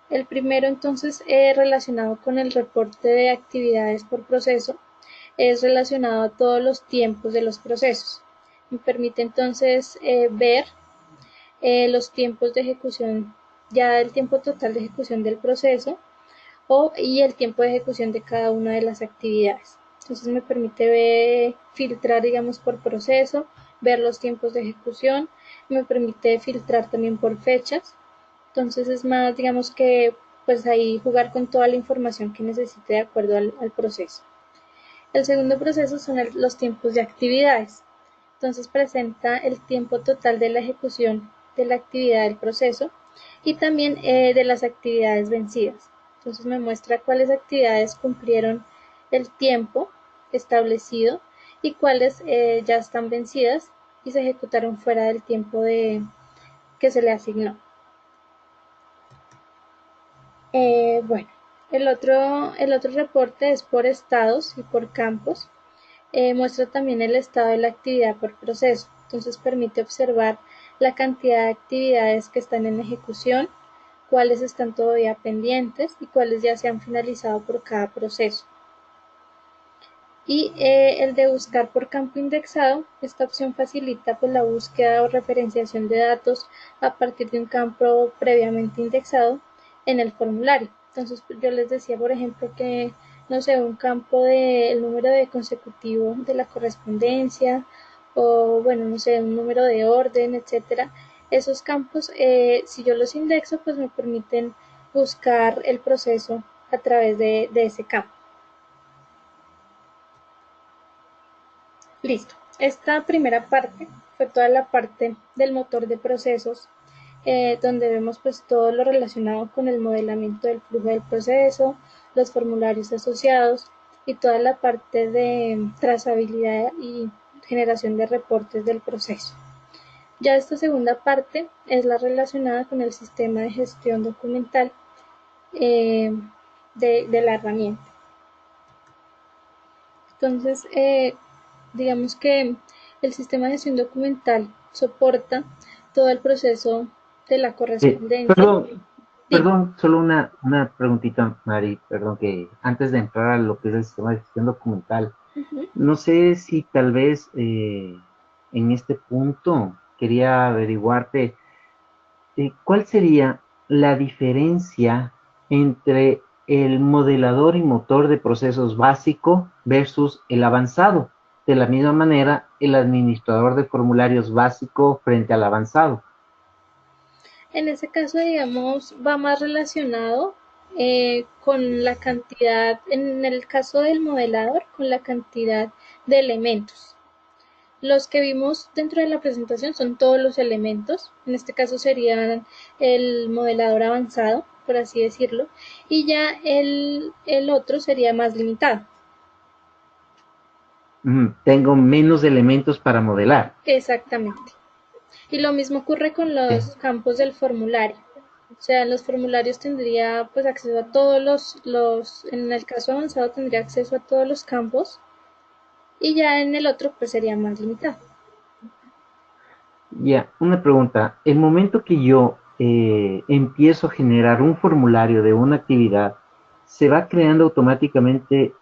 S1: El primero entonces relacionado con el reporte de actividades por proceso es relacionado a todos los tiempos de los procesos. Me permite entonces ver los tiempos de ejecución, ya el tiempo total de ejecución del proceso y el tiempo de ejecución de cada una de las actividades. Entonces me permite filtrar, digamos, por proceso, ver los tiempos de ejecución, me permite filtrar también por fechas. Entonces es más, digamos que, pues ahí jugar con toda la información que necesite de acuerdo al proceso. El segundo proceso son los tiempos de actividades. Entonces presenta el tiempo total de la ejecución de la actividad del proceso y también de las actividades vencidas. Entonces me muestra cuáles actividades cumplieron el tiempo establecido y cuáles ya están vencidas y se ejecutaron fuera del tiempo que se le asignó. Bueno, el otro reporte es por estados y por campos. Muestra también el estado de la actividad por proceso. Entonces permite observar la cantidad de actividades que están en ejecución, cuáles están todavía pendientes y cuáles ya se han finalizado por cada proceso. Y el de buscar por campo indexado, esta opción facilita pues, la búsqueda o referenciación de datos a partir de un campo previamente indexado en el formulario. Entonces yo les decía, por ejemplo, que no sé, un campo del número de consecutivo de la correspondencia o bueno, no sé, un número de orden, etcétera. Esos campos, si yo los indexo, pues me permiten buscar el proceso a través de ese campo. Listo. Esta primera parte fue toda la parte del motor de procesos, donde vemos pues todo lo relacionado con el modelamiento del flujo del proceso, los formularios asociados y toda la parte de trazabilidad y generación de reportes del proceso. Ya esta segunda parte es la relacionada con el sistema de gestión documental de la herramienta. Entonces, digamos que el sistema de gestión documental soporta todo el proceso de la correspondencia.
S2: Perdón, solo una preguntita, Mari, perdón, que antes de entrar a lo que es el sistema de gestión documental, no sé si tal vez en este punto quería averiguarte cuál sería la diferencia entre el modelador y motor de procesos básico versus el avanzado. De la misma manera, el administrador de formularios básico frente al avanzado.
S1: En ese caso, digamos, va más relacionado con la cantidad, en el caso del modelador, con la cantidad de elementos. Los que vimos dentro de la presentación son todos los elementos, en este caso serían el modelador avanzado, por así decirlo, y ya el otro sería más limitado.
S2: tengo menos elementos para modelar.
S1: Exactamente. Y lo mismo ocurre con
S2: Sí.
S1: los campos del formulario. O sea, en los formularios tendría pues acceso a todos en el caso avanzado tendría acceso a todos los campos y ya en el otro pues sería más limitado.
S2: Ya, una pregunta. El momento que yo empiezo a generar un formulario de una actividad, ¿se va creando automáticamente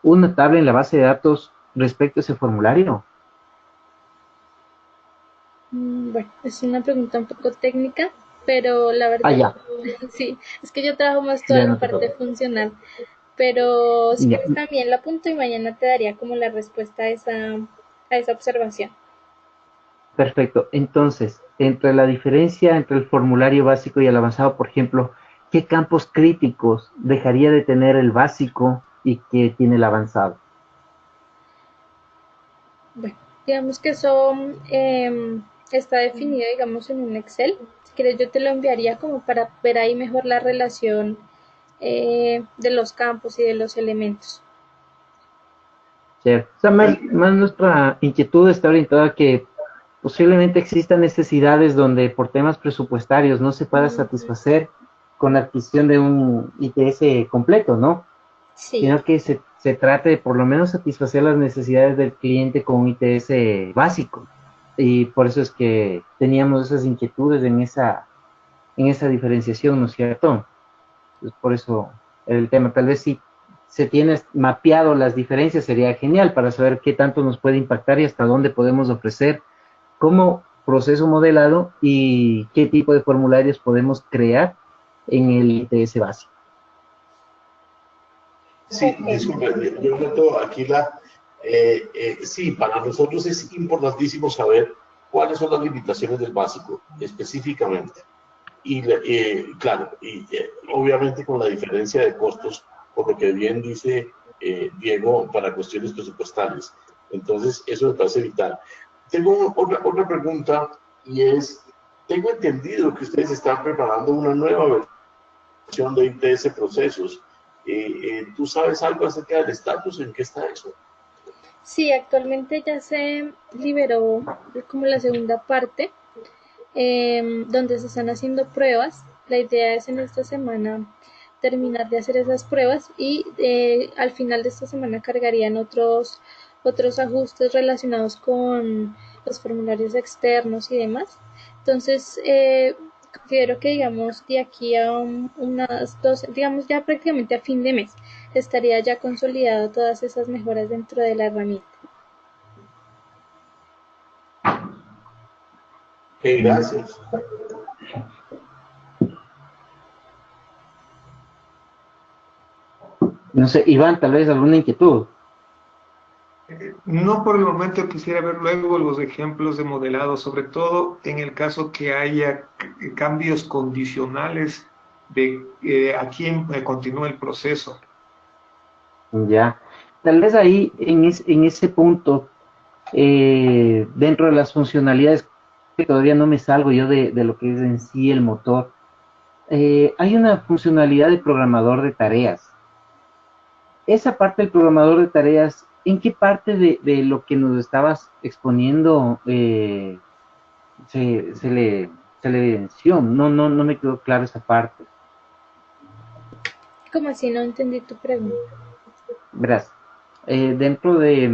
S2: una tabla en la base de datos respecto a ese formulario?
S1: Bueno, es una pregunta un poco técnica, pero la
S2: Ah,
S1: verdad,
S2: ya,
S1: sí, es que yo trabajo más toda
S2: ya
S1: la
S2: no te
S1: parte
S2: preocupes.
S1: funcional, pero si
S2: Ya,
S1: quieres también lo apunto y mañana te daría como la respuesta a esa observación.
S2: perfecto. Entonces, entre la diferencia entre el formulario básico y el avanzado, por ejemplo, ¿qué campos críticos dejaría de tener el básico y que tiene el avanzado?
S1: Bueno, digamos que eso está definido, digamos, en un Excel. Si quieres, yo te lo enviaría como para ver ahí mejor la relación de los campos y de los elementos.
S2: Sí. O sea, más nuestra inquietud está orientada a que posiblemente existan necesidades donde por temas presupuestarios no se pueda satisfacer con la adquisición de un ITS completo, ¿no?
S1: Sí,
S2: Sino que se trate de por lo menos satisfacer las necesidades del cliente con un ITS básico. Y por eso es que teníamos esas inquietudes en esa diferenciación, ¿no es cierto? Entonces, por eso el tema, tal vez si se tiene mapeado las diferencias sería genial para saber qué tanto nos puede impactar y hasta dónde podemos ofrecer como proceso modelado y qué tipo de formularios podemos crear en el ITS básico.
S3: Sí, disculpe, yo noto aquí sí, para nosotros es importantísimo saber cuáles son las limitaciones del básico, específicamente. Y claro, obviamente con la diferencia de costos, por lo que bien dice Diego, para cuestiones presupuestales. Entonces, eso me parece vital. Tengo otra pregunta y es, tengo entendido que ustedes están preparando una nueva versión de ITS Procesos. ¿Tú sabes algo acerca del estatus? ¿En qué está eso?
S1: sí, actualmente ya se liberó como la segunda parte, donde se están haciendo pruebas. La idea es en esta semana terminar de hacer esas pruebas y al final de esta semana cargarían otros ajustes relacionados con los formularios externos y demás. Entonces, considero que digamos de aquí a unas dos, digamos ya prácticamente a fin de mes, estaría ya consolidado todas esas mejoras dentro de la herramienta.
S3: Gracias.
S2: No sé, Iván, tal vez alguna inquietud.
S4: No por el momento, quisiera ver luego los ejemplos de modelado, sobre todo en el caso que haya cambios condicionales de a quién continúa el proceso.
S2: Ya. Tal vez ahí, en ese punto, dentro de las funcionalidades, que todavía no me salgo yo de lo que es en sí el motor, hay una funcionalidad de programador de tareas. Esa parte del programador de tareas, ¿en qué parte de lo que nos estabas exponiendo se, se le, se le evidenció? No me quedó claro esa parte.
S1: Como así no entendí tu pregunta.
S2: Verás, dentro de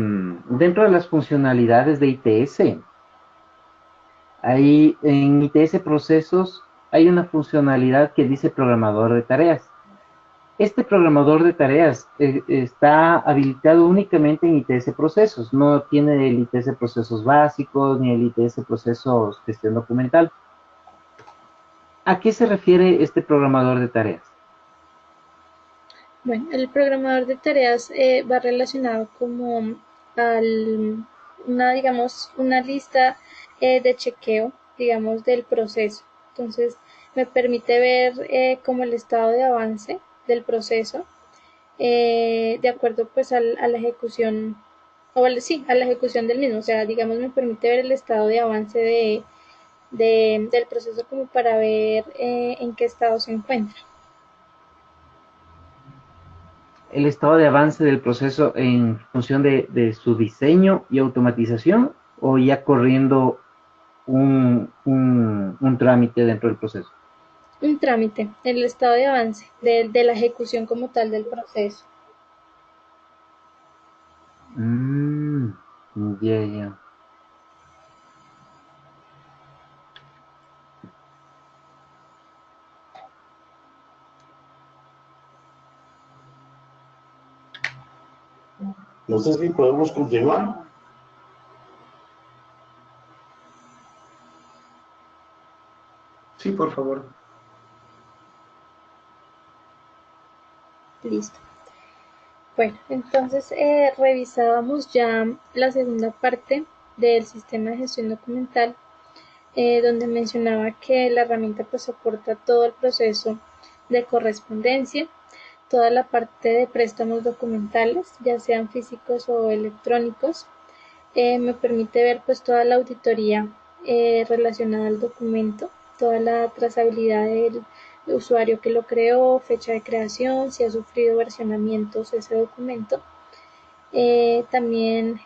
S2: las funcionalidades de ITS, ahí en ITS Procesos hay una funcionalidad que dice programador de tareas. Este programador de tareas está habilitado únicamente en ITS Procesos, no tiene el ITS Procesos básicos ni el ITS Procesos gestión documental. ¿A qué se refiere este programador de tareas?
S1: Bueno, el programador de tareas va relacionado como al digamos, una lista de chequeo, digamos, del proceso. Entonces, me permite ver como el estado de avance del proceso de acuerdo pues a la ejecución sí, a la ejecución del mismo. O sea, digamos, me permite ver el estado de avance del proceso como para ver en qué estado se encuentra.
S2: el estado de avance del proceso en función de su diseño y automatización o ya corriendo un trámite dentro del proceso?
S1: Un trámite, el estado de avance de la ejecución como tal del proceso.
S2: Mm, ya, ya.
S3: No sé si podemos continuar.
S4: Sí, por favor.
S1: Listo. Bueno, entonces revisábamos ya la segunda parte del sistema de gestión documental, donde mencionaba que la herramienta pues soporta todo el proceso de correspondencia, toda la parte de préstamos documentales, ya sean físicos o electrónicos. Me permite ver pues toda la auditoría relacionada al documento, toda la trazabilidad del usuario que lo creó, fecha de creación, si ha sufrido versionamientos ese documento. También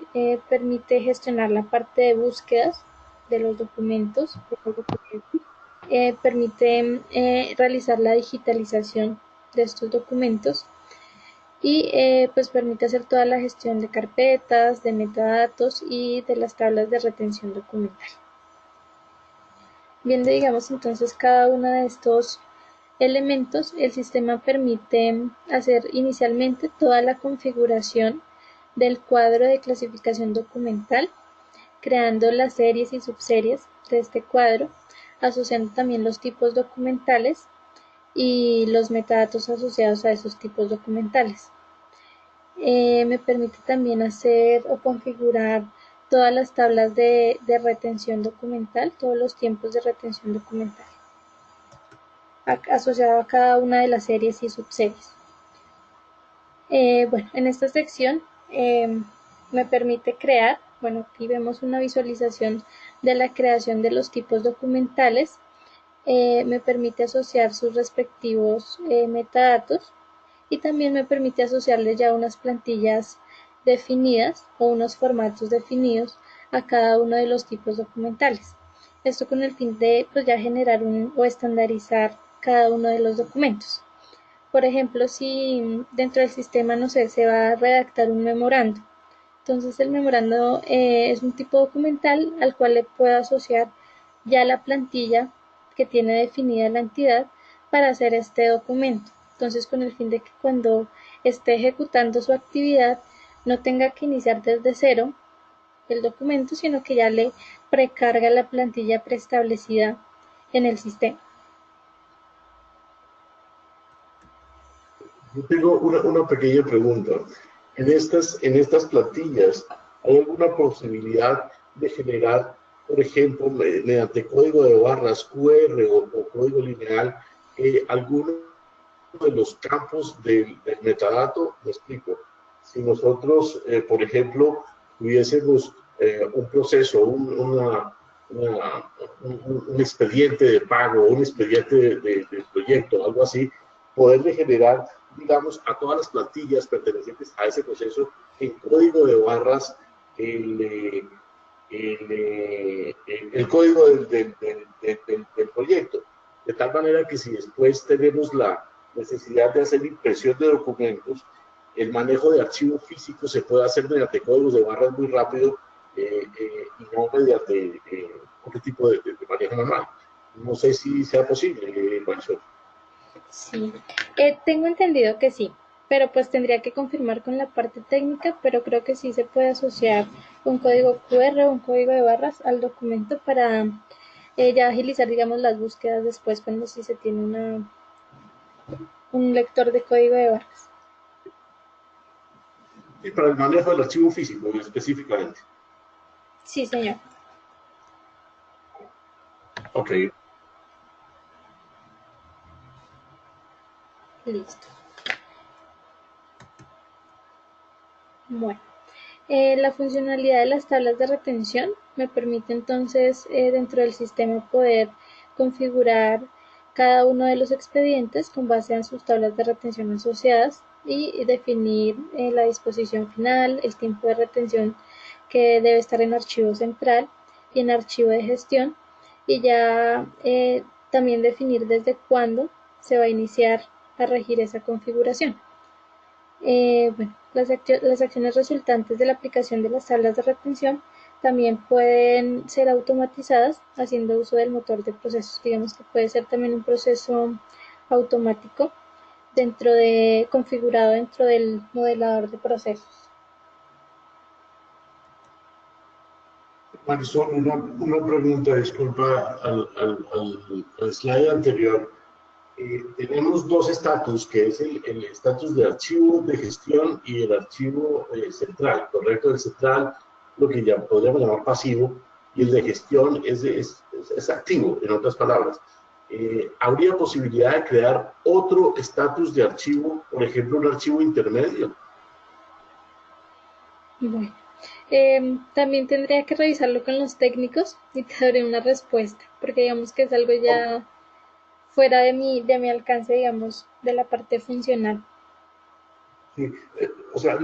S1: permite gestionar la parte de búsquedas de los documentos. Permite realizar la digitalización de estos documentos y pues permite hacer toda la gestión de carpetas, de metadatos y de las tablas de retención documental. Viendo, digamos, entonces cada uno de estos elementos, el sistema permite hacer inicialmente toda la configuración del cuadro de clasificación documental, creando las series y subseries de este cuadro, asociando también los tipos documentales y los metadatos asociados a esos tipos documentales. Me permite también hacer o configurar todas las tablas de retención documental, todos los tiempos de retención documental, asociado a cada una de las series y subseries. Bueno, en esta sección me permite crear, bueno, aquí vemos una visualización de la creación de los tipos documentales. Me permite asociar sus respectivos metadatos y también me permite asociarle ya unas plantillas definidas o unos formatos definidos a cada uno de los tipos documentales. Esto con el fin de pues, ya generar o estandarizar cada uno de los documentos. Por ejemplo, si dentro del sistema, no sé, se va a redactar un memorando. Entonces el memorando es un tipo documental al cual le puedo asociar ya la plantilla que tiene definida la entidad para hacer este documento. Entonces con el fin de que cuando esté ejecutando su actividad no tenga que iniciar desde cero el documento, sino que ya le precarga la plantilla preestablecida en el sistema.
S3: Yo tengo una pequeña pregunta. En estas plantillas, ¿hay alguna posibilidad de generar, por ejemplo, mediante código de barras QR o código lineal, alguno de los campos del metadato? Me explico. Si nosotros, por ejemplo, tuviésemos un proceso, un expediente de pago, un expediente de proyecto, algo así, poderle generar, digamos, a todas las plantillas pertenecientes a ese proceso en código de barras el código del proyecto, de tal manera que si después tenemos la necesidad de hacer impresión de documentos, el manejo de archivos físicos se puede hacer mediante códigos de barras muy rápido y no mediante otro tipo de manejo manual. No sé si sea posible, Marisol.
S1: Sí, tengo entendido que sí, pero pues tendría que confirmar con la parte técnica, pero creo que sí se puede asociar un código QR o un código de barras al documento para ya agilizar, digamos, las búsquedas después cuando sí se tiene un lector de código de barras.
S3: Y para el manejo del archivo físico específicamente.
S1: Sí, señor.
S3: Ok.
S1: Listo. Bueno, la funcionalidad de las tablas de retención me permite entonces dentro del sistema poder configurar cada uno de los expedientes con base en sus tablas de retención asociadas. y definir la disposición final, el tiempo de retención que debe estar en archivo central y en archivo de gestión, y ya también definir desde cuándo se va a iniciar a regir esa configuración. Bueno, las acciones resultantes de la aplicación de las tablas de retención también pueden ser automatizadas haciendo uso del motor de procesos. Digamos que puede ser también un proceso automático configurado dentro del modelador de procesos.
S3: Marisol, una pregunta, disculpa, al slide anterior. Tenemos dos estatus, que es el estatus de archivo de gestión y el archivo central, ¿correcto? El central, lo que ya podríamos llamar pasivo, y el de gestión es activo, en otras palabras. ¿Habría posibilidad de crear otro estatus de archivo, por ejemplo, un archivo intermedio?
S1: Bueno, también tendría que revisarlo con los técnicos y te daré una respuesta, porque digamos que es algo ya fuera de mi alcance, digamos, de la parte funcional.
S3: Sí, o sea,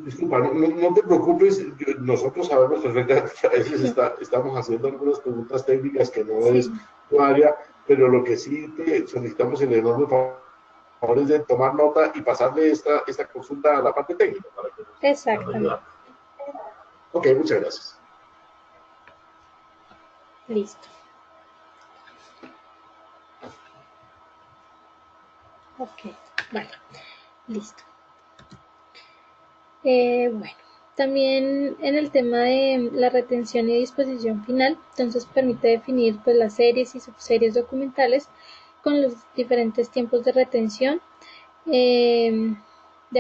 S3: disculpa, no te preocupes, nosotros sabemos perfectamente que a veces estamos haciendo algunas preguntas técnicas que no
S1: Sí,
S3: es tu área, pero lo que sí te solicitamos el enorme favor es de tomar nota y pasarle esta consulta a la parte técnica para que nos puedan
S1: exactamente.
S3: ayudar. Ok, muchas gracias.
S1: Listo. Ok, vale, listo. Bueno, también en el tema de la retención y disposición final, entonces permite definir pues las series y subseries documentales con los diferentes tiempos de retención de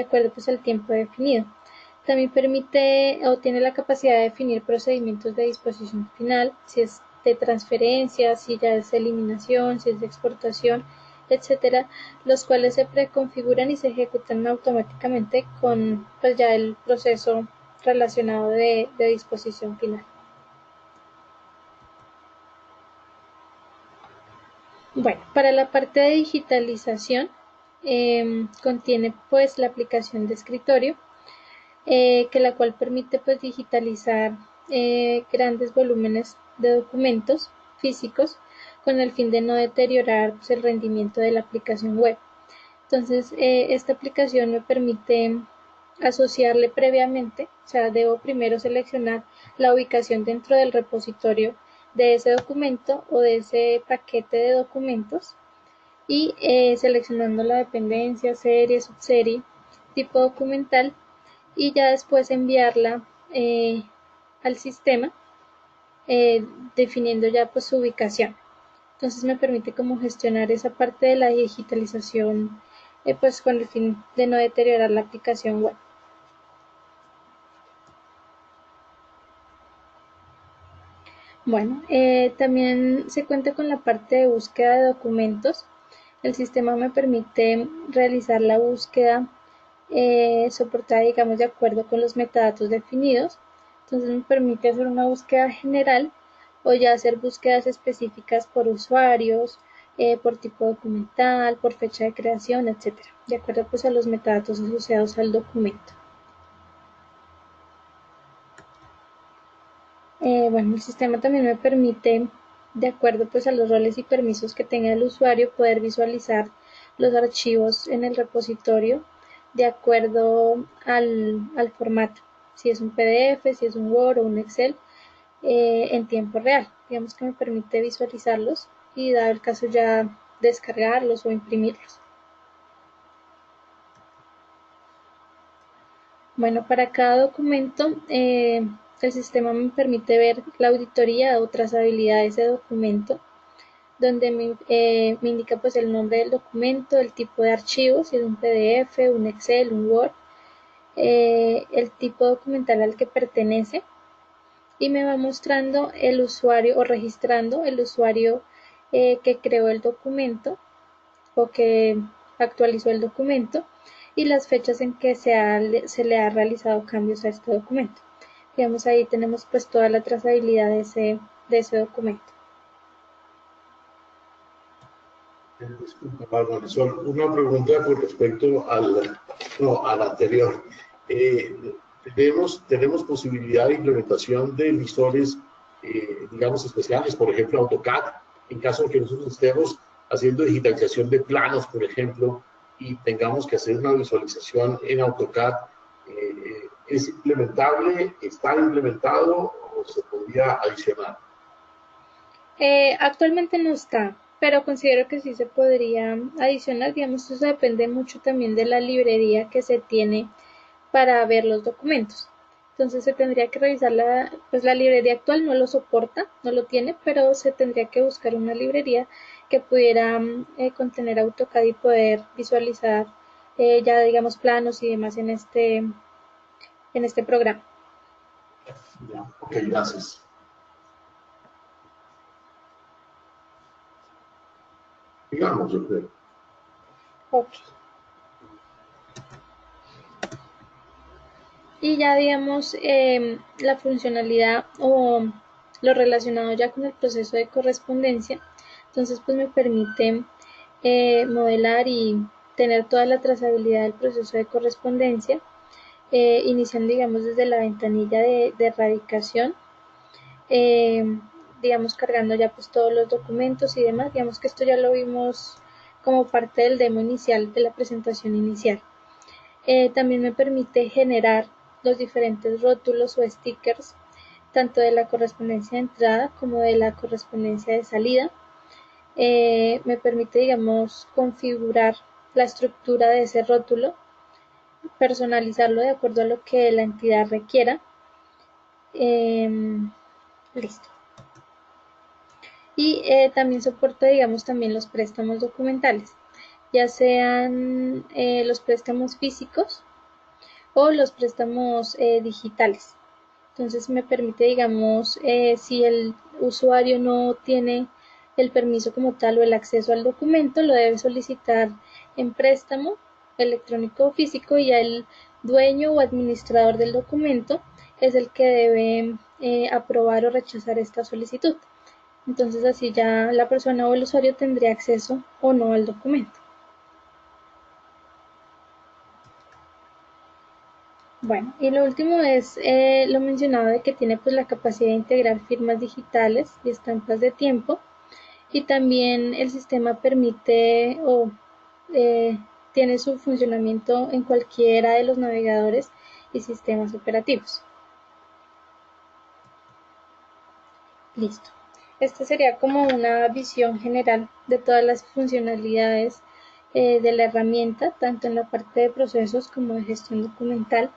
S1: acuerdo pues al tiempo definido. También permite o tiene la capacidad de definir procedimientos de disposición final, si es de transferencia, si ya es eliminación, si es de exportación, etcétera, los cuales se preconfiguran y se ejecutan automáticamente con pues ya el proceso relacionado de disposición final. Bueno, para la parte de digitalización contiene pues la aplicación de escritorio que la cual permite pues digitalizar grandes volúmenes de documentos físicos con el fin de no deteriorar pues, el rendimiento de la aplicación web. Entonces, esta aplicación me permite asociarle previamente, o sea, debo primero seleccionar la ubicación dentro del repositorio de ese documento o de ese paquete de documentos y seleccionando la dependencia, serie, subserie, tipo documental y ya después enviarla al sistema definiendo ya pues su ubicación. Entonces me permite como gestionar esa parte de la digitalización pues con el fin de no deteriorar la aplicación web. Bueno, también se cuenta con la parte de búsqueda de documentos. El sistema me permite realizar la búsqueda soportada, digamos, de acuerdo con los metadatos definidos. Entonces me permite hacer una búsqueda general o ya hacer búsquedas específicas por usuarios, por tipo documental, por fecha de creación, etcétera, de acuerdo pues a los metadatos asociados al documento. Bueno, el sistema también me permite, de acuerdo pues a los roles y permisos que tenga el usuario, poder visualizar los archivos en el repositorio de acuerdo al formato, si es un PDF, si es un Word o un Excel, en tiempo real. Digamos que me permite visualizarlos y, dado el caso, ya descargarlos o imprimirlos. Bueno, para cada documento el sistema me permite ver la auditoría o trazabilidad de documento, donde me indica pues el nombre del documento, el tipo de archivo, si es un PDF, un Excel, un Word, el tipo documental al que pertenece y me va mostrando el usuario o registrando el usuario que creó el documento o que actualizó el documento y las fechas en que se le ha realizado cambios a este documento. Digamos, ahí tenemos pues toda la trazabilidad de ese documento.
S3: Disculpa, Marisol, una pregunta con respecto No, a la anterior. Tenemos posibilidad de implementación de visores, digamos, especiales, por ejemplo, AutoCAD, en caso de que nosotros estemos haciendo digitalización de planos, por ejemplo, y tengamos que hacer una visualización en AutoCAD. ¿Es implementable? ¿Está implementado o se podría adicionar?
S1: Actualmente no está, pero considero que sí se podría adicionar. Digamos, eso depende mucho también de la librería que se tiene para ver los documentos. Entonces se tendría que revisar pues la librería actual no lo soporta, no lo tiene, pero se tendría que buscar una librería que pudiera contener AutoCAD y poder visualizar ya digamos planos y demás en este programa.
S3: Ya, ok, gracias. Digamos, yo creo.
S1: Ok. Y ya digamos la funcionalidad o lo relacionado ya con el proceso de correspondencia, entonces pues me permite modelar y tener toda la trazabilidad del proceso de correspondencia, iniciando digamos desde la ventanilla de radicación, eh, digamos cargando ya pues todos los documentos y demás. Digamos que esto ya lo vimos como parte del demo inicial de la presentación inicial. También me permite generar los diferentes rótulos o stickers, tanto de la correspondencia de entrada como de la correspondencia de salida. Me permite, digamos, configurar la estructura de ese rótulo, personalizarlo de acuerdo a lo que la entidad requiera. Listo. Y también soporta, digamos, también los préstamos documentales, ya sean los préstamos físicos o los préstamos digitales. Entonces me permite, digamos, si el usuario no tiene el permiso como tal o el acceso al documento, lo debe solicitar en préstamo electrónico o físico, y ya el dueño o administrador del documento es el que debe aprobar o rechazar esta solicitud. Entonces así ya la persona o el usuario tendría acceso o no al documento. Bueno, y lo último es lo mencionado de que tiene pues la capacidad de integrar firmas digitales y estampas de tiempo, y también el sistema permite o eh, tiene su funcionamiento en cualquiera de los navegadores y sistemas operativos. Listo. Esta sería como una visión general de todas las funcionalidades de la herramienta, tanto en la parte de procesos como de gestión documental.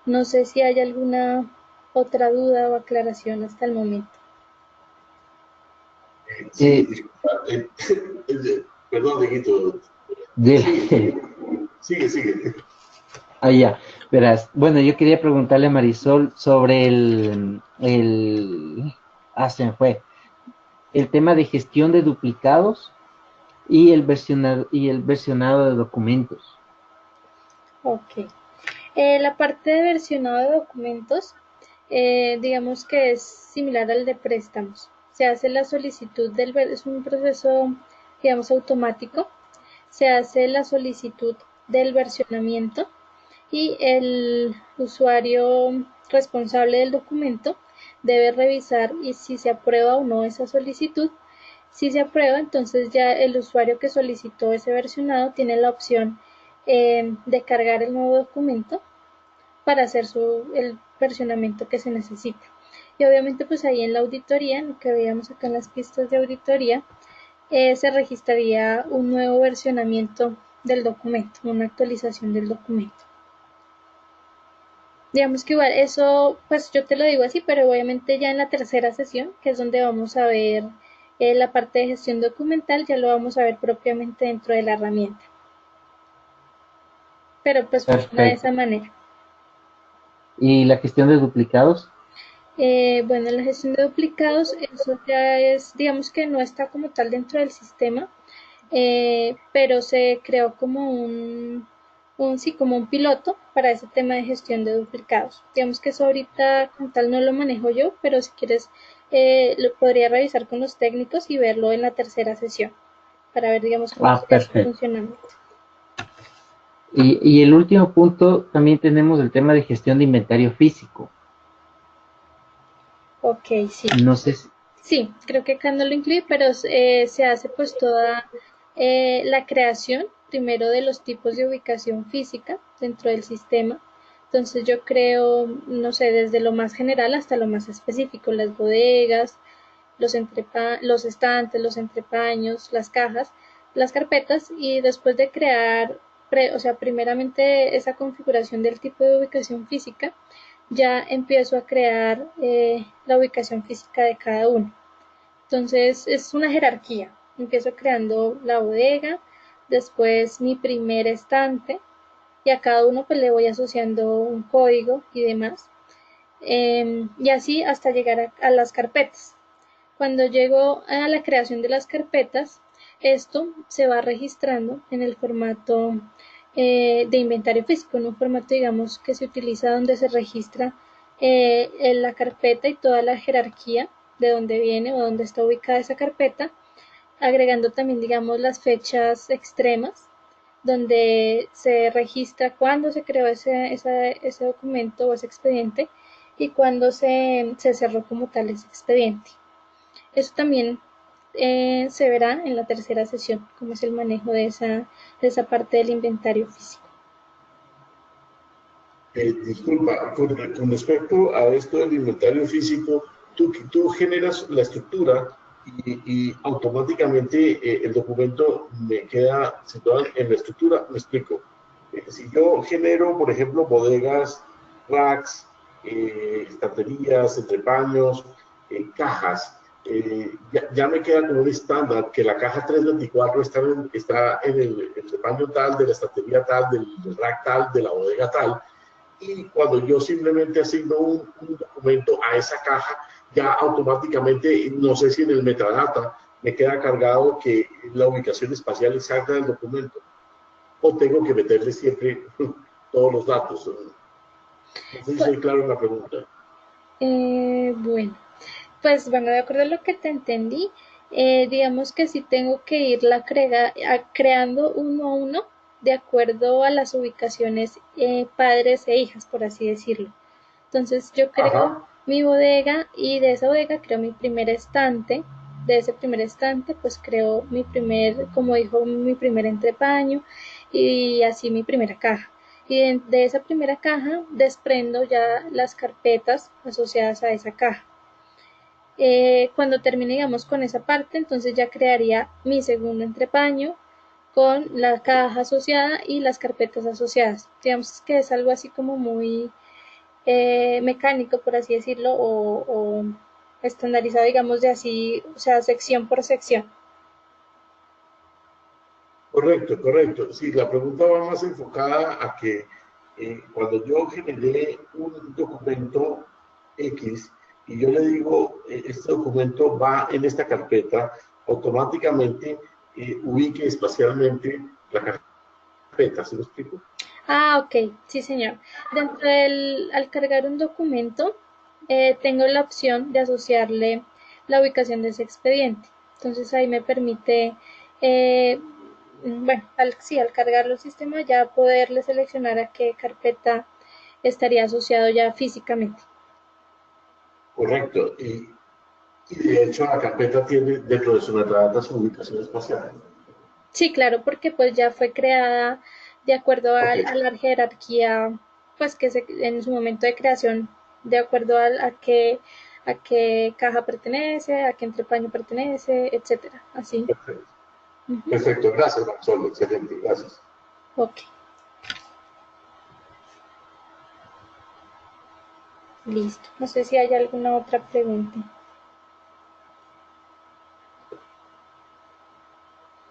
S1: No sé si hay alguna otra duda o aclaración hasta el momento.
S3: Sí, disculpa. Perdón, Dieguito.
S2: de,
S3: Sigue.
S2: ya, verás. Bueno, yo quería preguntarle a Marisol sobre se me fue, el tema de gestión de duplicados y el versionado de documentos.
S1: Ok. La parte de versionado de documentos, digamos que es similar al de préstamos. Se hace la solicitud es un proceso, digamos, automático. Se hace la solicitud del versionamiento y el usuario responsable del documento debe revisar y si se aprueba o no esa solicitud. Si se aprueba, entonces ya el usuario que solicitó ese versionado tiene la opción de cargar el nuevo documento para hacer el versionamiento que se necesita. Y obviamente pues ahí en la auditoría, lo que veíamos acá en las pistas de auditoría, se registraría un nuevo versionamiento del documento, una actualización del documento. Digamos que igual eso, pues yo te lo digo así, pero obviamente ya en la tercera sesión, que es donde vamos a ver la parte de gestión documental, ya lo vamos a ver propiamente dentro de la herramienta. Pero pues funciona de esa
S2: Perfecto.
S1: manera.
S2: ¿Y la gestión de duplicados?
S1: Bueno, la gestión de duplicados, eso ya es, digamos que no está como tal dentro del sistema, pero se creó como sí, como un piloto para ese tema de gestión de duplicados. Digamos que eso ahorita como tal no lo manejo yo, pero si quieres lo podría revisar con los técnicos y verlo en la tercera sesión para ver, digamos, cómo sería su
S2: Perfecto.
S1: funcionamiento.
S2: Y el último punto, también tenemos el tema de gestión de inventario físico.
S1: Ok, sí.
S2: No sé si,
S1: Sí, creo que acá no lo incluí, pero se hace pues toda la creación primero de los tipos de ubicación física dentro del sistema. Entonces yo creo, no sé, desde lo más general hasta lo más específico, las bodegas, los estantes, los entrepaños, las cajas, las carpetas y después de crear, o sea, primeramente esa configuración del tipo de ubicación física, ya empiezo a crear la ubicación física de cada uno. Entonces es una jerarquía. Empiezo creando la bodega, después mi primer estante y a cada uno pues le voy asociando un código y demás. Y así hasta llegar a las carpetas. Cuando llego a la creación de las carpetas, esto se va registrando en el formato de inventario físico, en un formato, digamos, que se utiliza donde se registra en la carpeta y toda la jerarquía de dónde viene o dónde está ubicada esa carpeta, agregando también, digamos, las fechas extremas, donde se registra cuándo se creó ese documento o ese expediente y cuándo se cerró como tal ese expediente. Eso también se verá en la tercera sesión, cómo es el manejo de esa parte del inventario físico.
S3: Disculpa, con respecto a esto del inventario físico, tú generas la estructura y automáticamente el documento me queda situado en la estructura. Me explico. Si yo genero, por ejemplo, bodegas, racks, estanterías, entrepaños, cajas, ya me queda como un estándar que la caja 324 está en el entrepaño tal, de la estantería tal, del rack tal, de la bodega tal, y cuando yo simplemente asigno un documento a esa caja, ya automáticamente, no sé si en el metadata me queda cargado que la ubicación espacial exacta del documento, o tengo que meterle siempre todos los datos. No sé si
S1: Pues,
S3: soy claro en la pregunta.
S1: bueno, pues bueno, de acuerdo a lo que te entendí, digamos que sí tengo que irla creando uno a uno de acuerdo a las ubicaciones padres e hijas, por así decirlo. Entonces yo creo
S3: Ajá.
S1: mi bodega y de esa bodega creo mi primer estante. De ese primer estante pues creo mi primer, como dijo, mi primer entrepaño y así mi primera caja. Y de esa primera caja desprendo ya las carpetas asociadas a esa caja. Cuando termine, digamos, con esa parte, entonces ya crearía mi segundo entrepaño con la caja asociada y las carpetas asociadas. Digamos que es algo así como muy mecánico, por así decirlo, o estandarizado, digamos, de así, o sea, sección por sección.
S3: Correcto, correcto. Sí, la pregunta va más enfocada a que cuando yo generé un documento X y yo le digo, este documento va en esta carpeta, automáticamente ubique espacialmente la carpeta, ¿se lo explico?
S1: Ah, ok, sí, señor. Al cargar un documento, tengo la opción de asociarle la ubicación de ese expediente. Entonces ahí me permite, eh, bueno, sí, al cargarlo el sistema ya poderle seleccionar a qué carpeta estaría asociado ya físicamente.
S3: Correcto. Y de hecho la carpeta tiene dentro de su metadata su ubicación espacial.
S1: Sí, claro, porque pues ya fue creada de acuerdo
S3: Ok,
S1: a la jerarquía, pues en su momento de creación, de acuerdo a qué caja pertenece, a qué entrepaño pertenece, etcétera. Así.
S3: perfecto.
S1: Ujú.
S3: Perfecto, gracias, Marisol, excelente, gracias.
S1: Ok, listo. No sé si hay alguna otra pregunta.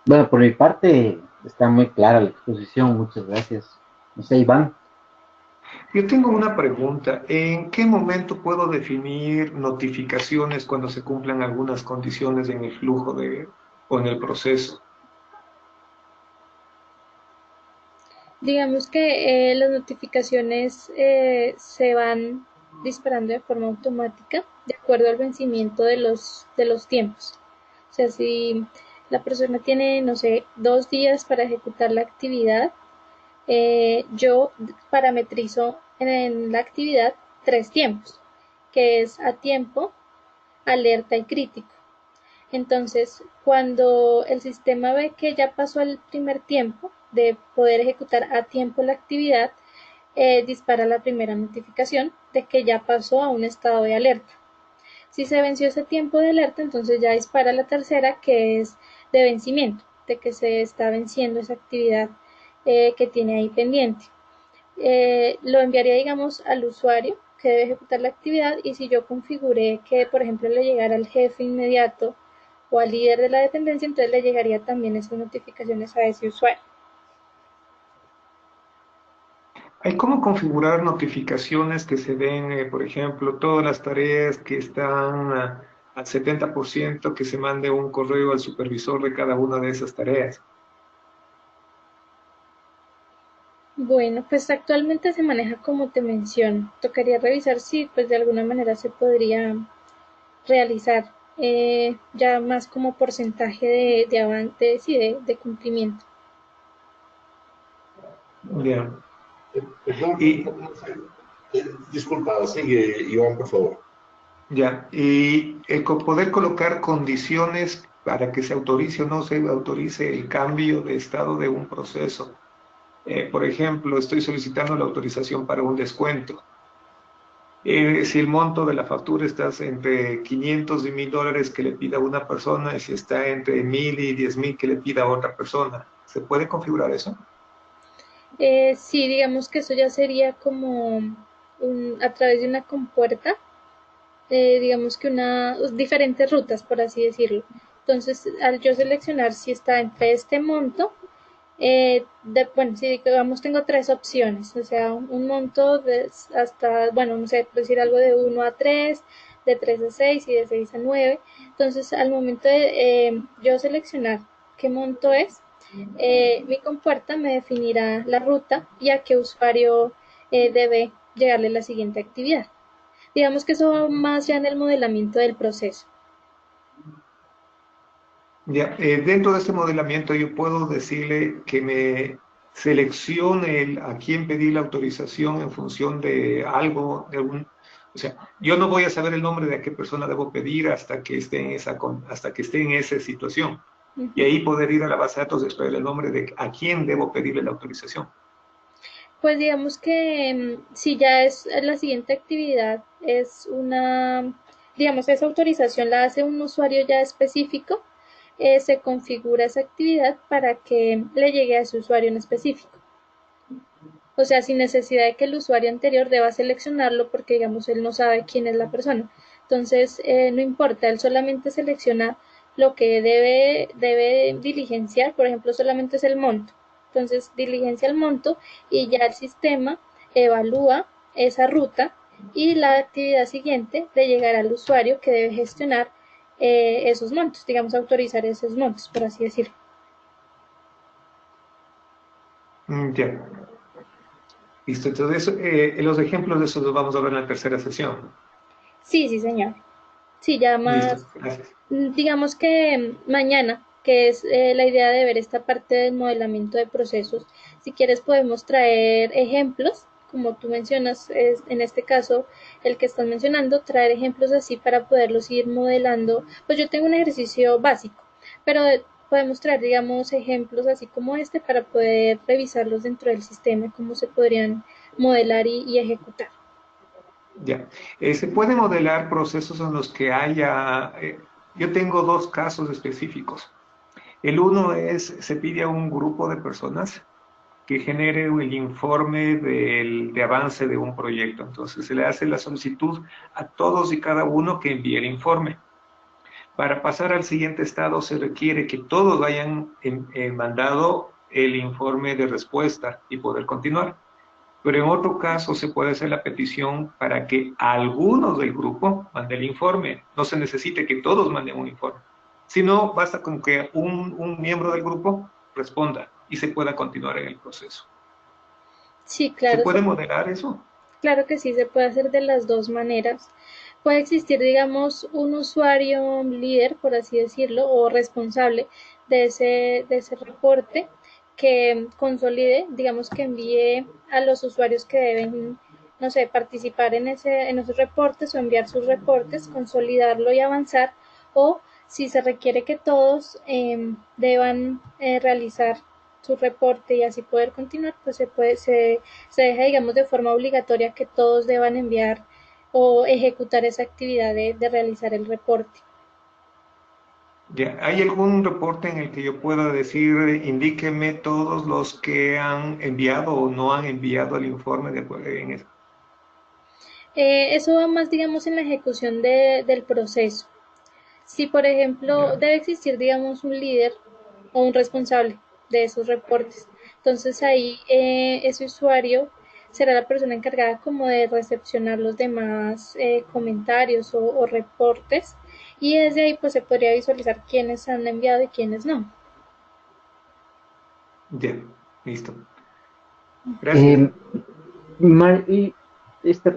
S2: bueno, por mi parte está muy clara la exposición, muchas gracias. No sé, Iván.
S4: Yo tengo una pregunta. ¿En qué momento puedo definir notificaciones cuando se cumplan algunas condiciones en el flujo o en el proceso?
S1: Digamos que las notificaciones se van disparando de forma automática de acuerdo al vencimiento de los tiempos. O sea, si la persona tiene, no sé, 2 días para ejecutar la actividad, yo parametrizo en la actividad 3 tiempos, que es a tiempo, alerta y crítico. Entonces, cuando el sistema ve que ya pasó el primer tiempo de poder ejecutar a tiempo la actividad, dispara la primera notificación de que ya pasó a un estado de alerta. Si se venció ese tiempo de alerta, entonces ya dispara la tercera, que es de vencimiento, de que se está venciendo esa actividad que tiene ahí pendiente. Lo enviaría, digamos, al usuario que debe ejecutar la actividad, y si yo configuré que, por ejemplo, le llegara al jefe inmediato o al líder de la dependencia, entonces le llegaría también esas notificaciones a ese usuario.
S4: Hay cómo configurar notificaciones que se den, por ejemplo, todas las tareas que están al 70%, que se mande un correo al supervisor de cada una de esas tareas.
S1: Bueno, pues actualmente se maneja como te menciono. Tocaría revisar si pues de alguna manera se podría realizar ya más como porcentaje de avance y de cumplimiento.
S4: Yeah.
S3: Perdón,
S4: Y,
S3: no sé. Disculpa, sigue, Iván, por favor.
S4: ya, y el poder colocar condiciones para que se autorice o no se autorice el cambio de estado de un proceso. Por ejemplo, estoy solicitando la autorización para un descuento. Si el monto de la factura está entre 500 y $1000 que le pida una persona, y si está entre 1000 y 10,000 que le pida a otra persona, ¿se puede configurar eso?
S1: Sí, digamos que eso ya sería como a través de una compuerta, digamos que diferentes rutas, por así decirlo. Entonces, al yo seleccionar si está entre este monto, bueno, si digamos tengo 3 opciones, o sea, un monto hasta, bueno, no sé, por decir algo de 1 a 3, de 3 a 6 y de 6 a 9. Entonces, al momento de yo seleccionar qué monto es, mi compuerta me definirá la ruta y a qué usuario debe llegarle la siguiente actividad. Digamos que eso va más ya en el modelamiento del proceso.
S4: Ya, dentro de este modelamiento yo puedo decirle que me seleccione a quién pedir la autorización en función de algo, o sea, yo no voy a saber el nombre de a qué persona debo pedir hasta que esté hasta que esté en esa situación. Y
S1: Ujú.
S4: ahí poder ir a la base de datos y esperar el nombre de a quién debo pedirle la autorización.
S1: Pues digamos que si ya es la siguiente actividad, es digamos, esa autorización la hace un usuario ya específico, se configura esa actividad para que le llegue a ese usuario en específico. O sea, sin necesidad de que el usuario anterior deba seleccionarlo, porque digamos él no sabe quién es la persona. Entonces, no importa, él solamente selecciona lo que debe diligenciar, por ejemplo, solamente es el monto. Entonces, diligencia el monto y ya el sistema evalúa esa ruta, y la actividad siguiente le llegará al usuario que debe gestionar esos montos, digamos, autorizar esos montos, por así decirlo.
S4: Ya, listo. Entonces, los ejemplos de eso los vamos a ver en la tercera sesión.
S1: Sí, sí, señor. Sí, ya
S4: Listo,
S1: más.
S4: gracias.
S1: Digamos que mañana, que es la idea de ver esta parte del modelamiento de procesos, si quieres podemos traer ejemplos, como tú mencionas, en este caso el que estás mencionando, traer ejemplos así para poderlos ir modelando. Pues yo tengo un ejercicio básico, pero podemos traer, digamos, ejemplos así como este para poder revisarlos dentro del sistema, cómo se podrían modelar y ejecutar.
S4: Ya. Se puede modelar procesos en los que haya, yo tengo dos casos específicos. El uno es, se pide a un grupo de personas que genere el informe de avance de un proyecto. Entonces se le hace la solicitud a todos y cada uno que envíe el informe. Para pasar al siguiente estado se requiere que todos hayan mandado el informe de respuesta y poder continuar. Pero en otro caso se puede hacer la petición para que algunos del grupo manden el informe. No se necesite que todos manden un informe, sino basta con que un miembro del grupo responda y se pueda continuar en el proceso.
S1: Sí,
S4: ¿Se
S1: claro,
S4: puede moderar eso?
S1: claro que sí, se puede hacer de las dos maneras. Puede existir, digamos, un usuario líder, por así decirlo, o responsable de ese reporte, que consolide, digamos que envíe a los usuarios que deben, no sé, participar en esos reportes o enviar sus reportes, consolidarlo y avanzar, o si se requiere que todos deban realizar su reporte y así poder continuar, pues se deja, digamos, de forma obligatoria que todos deban enviar o ejecutar esa actividad de realizar el reporte.
S4: Ya, ¿hay algún reporte en el que yo pueda decir, indíqueme todos los que han enviado o no han enviado el informe en eso?
S1: Eso va más, digamos, en la ejecución del proceso. Si, por ejemplo,
S4: Ya,
S1: debe existir, digamos, un líder o un responsable de esos reportes. Entonces ahí ese usuario será la persona encargada como de recepcionar los demás comentarios o reportes, y desde ahí pues se podría visualizar quiénes han enviado y quiénes no.
S4: ya, listo. Gracias.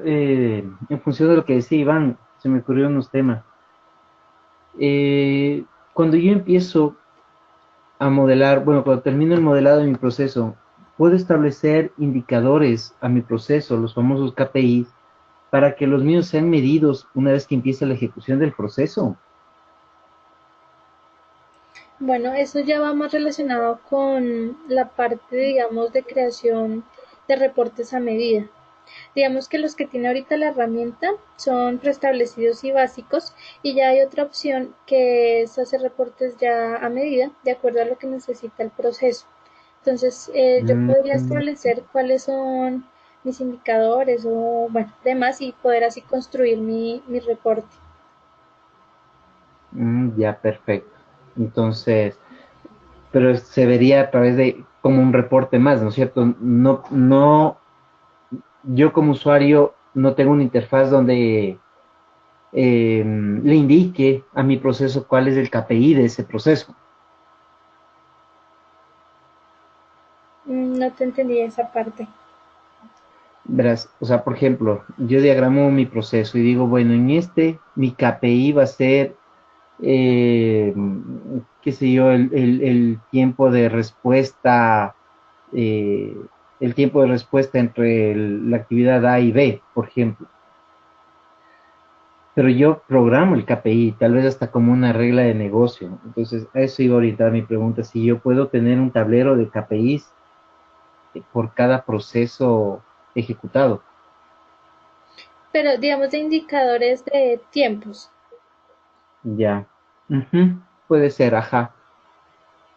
S2: Eh, y en función de lo que decía Iván, se me ocurrieron unos temas. Cuando yo empiezo a modelar, bueno, cuando termino el modelado de mi proceso, puedo establecer indicadores a mi proceso, los famosos KPIs, para que los míos sean medidos una vez que empiece la ejecución del proceso.
S1: Bueno, eso ya va más relacionado con la parte, digamos, de creación de reportes a medida. Digamos que los que tiene ahorita la herramienta son preestablecidos y básicos, y ya hay otra opción que es hacer reportes ya a medida, de acuerdo a lo que necesita el proceso. Entonces, yo
S2: Mm,
S1: podría establecer cuáles son mis indicadores o, bueno, demás, y poder así construir mi reporte.
S2: ya, perfecto. Entonces, pero se vería a través de como un reporte más, ¿no es cierto? No, no, yo como usuario no tengo una interfaz donde le indique a mi proceso cuál es el KPI de ese proceso.
S1: No te entendí esa parte.
S2: Verás, o sea, por ejemplo, yo diagramo mi proceso y digo, bueno, en este mi KPI va a ser, eh, qué sé yo, el tiempo de respuesta, eh, el tiempo de respuesta entre la actividad A y B, por ejemplo. Pero yo programo el KPI, tal vez hasta como una regla de negocio. Entonces, a eso iba orientada mi pregunta, si yo puedo tener un tablero de KPIs por cada proceso ejecutado.
S1: Pero digamos de indicadores de tiempos.
S2: Ya. Ujú. Puede ser, ajá.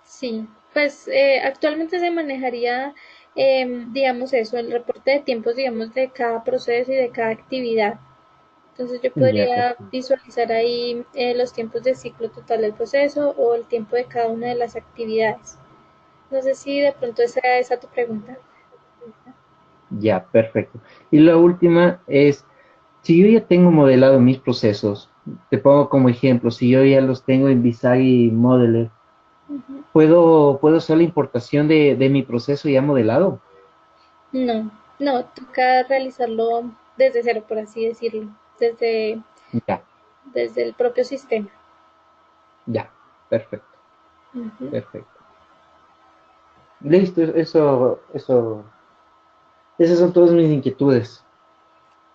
S1: Sí, pues actualmente se manejaría, digamos eso, el reporte de tiempos, digamos, de cada proceso y de cada actividad. Entonces yo
S2: Ya,
S1: podría
S2: perfecto.
S1: visualizar ahí los tiempos de ciclo total del proceso o el tiempo de cada una de las actividades. No sé si de pronto esa es tu pregunta.
S2: Ya, perfecto. Y la última es, si yo ya tengo modelado mis procesos, te pongo como ejemplo, si yo ya los tengo en Visagi Modeler,
S1: Ujú.
S2: ¿puedo hacer la importación de mi proceso ya modelado?
S1: No, no, toca realizarlo desde cero, por así decirlo,
S2: Ya,
S1: desde el propio sistema.
S2: ya, perfecto,
S1: Ujú.
S2: perfecto. Listo, esas son todas mis inquietudes.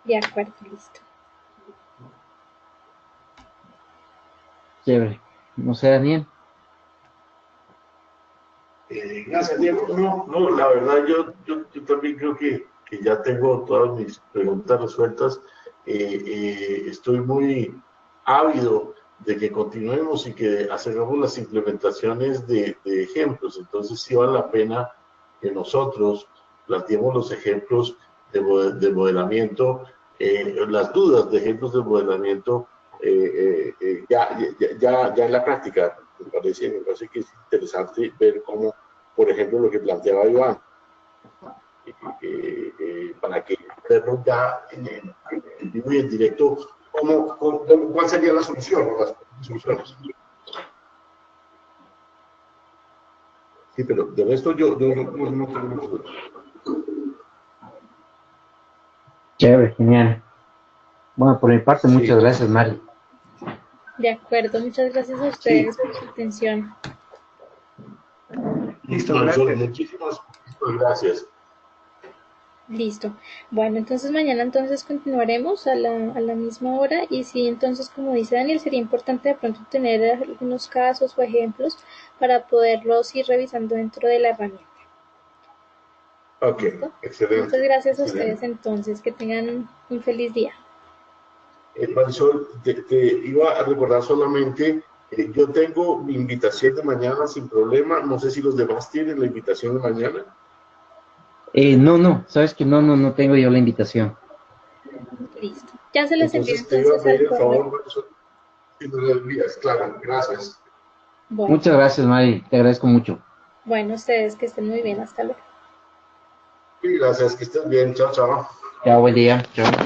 S1: De acuerdo, listo.
S2: Chévere. No sé, Daniel.
S3: Gracias, Diego. No, no, la verdad yo también creo que ya tengo todas mis preguntas resueltas. Estoy muy ávido de que continuemos y que hagamos las implementaciones de ejemplos. Entonces sí vale la pena que nosotros planteemos los ejemplos de modelamiento, las dudas de ejemplos de modelamiento ya en la práctica. Me parece que es interesante ver cómo, por ejemplo, lo que planteaba Iván, para que verlo ya en vivo y en directo, cuál sería la solución o las soluciones. Sí, pero de resto yo no tengo mucho dudas.
S2: Chévere, genial. Bueno, por mi parte, muchas
S3: Sí,
S2: gracias, Mari.
S1: De acuerdo, muchas gracias a
S3: sí.
S1: ustedes por su atención.
S4: Listo,
S3: Marisol,
S4: gracias.
S3: muchísimas gracias.
S1: Listo. Bueno, entonces mañana entonces continuaremos a la misma hora y sí, entonces como dice Daniel, sería importante de pronto tener algunos casos o ejemplos para poderlos ir revisando dentro de la herramienta.
S3: Ok,
S1: ¿Listo?
S3: excelente.
S1: Muchas gracias a
S3: Excelente.
S1: ustedes entonces, que tengan un feliz día.
S3: Marisol, te iba a recordar solamente, yo tengo mi invitación de mañana sin problema, no sé si los demás tienen la invitación de mañana.
S2: No, sabes que no tengo yo la invitación.
S1: Listo. Ya se les envió
S3: Entonces te iba a
S1: entonces al
S3: pedir el
S1: correo.
S3: favor, Marisol, si me lo envías, claro, gracias.
S1: Bueno,
S2: Muchas gracias, Mari, te agradezco mucho.
S1: bueno, ustedes que estén muy bien. Hasta luego.
S3: Y gracias, que estés bien, chao, chao.
S2: Chao, buen día. Chao.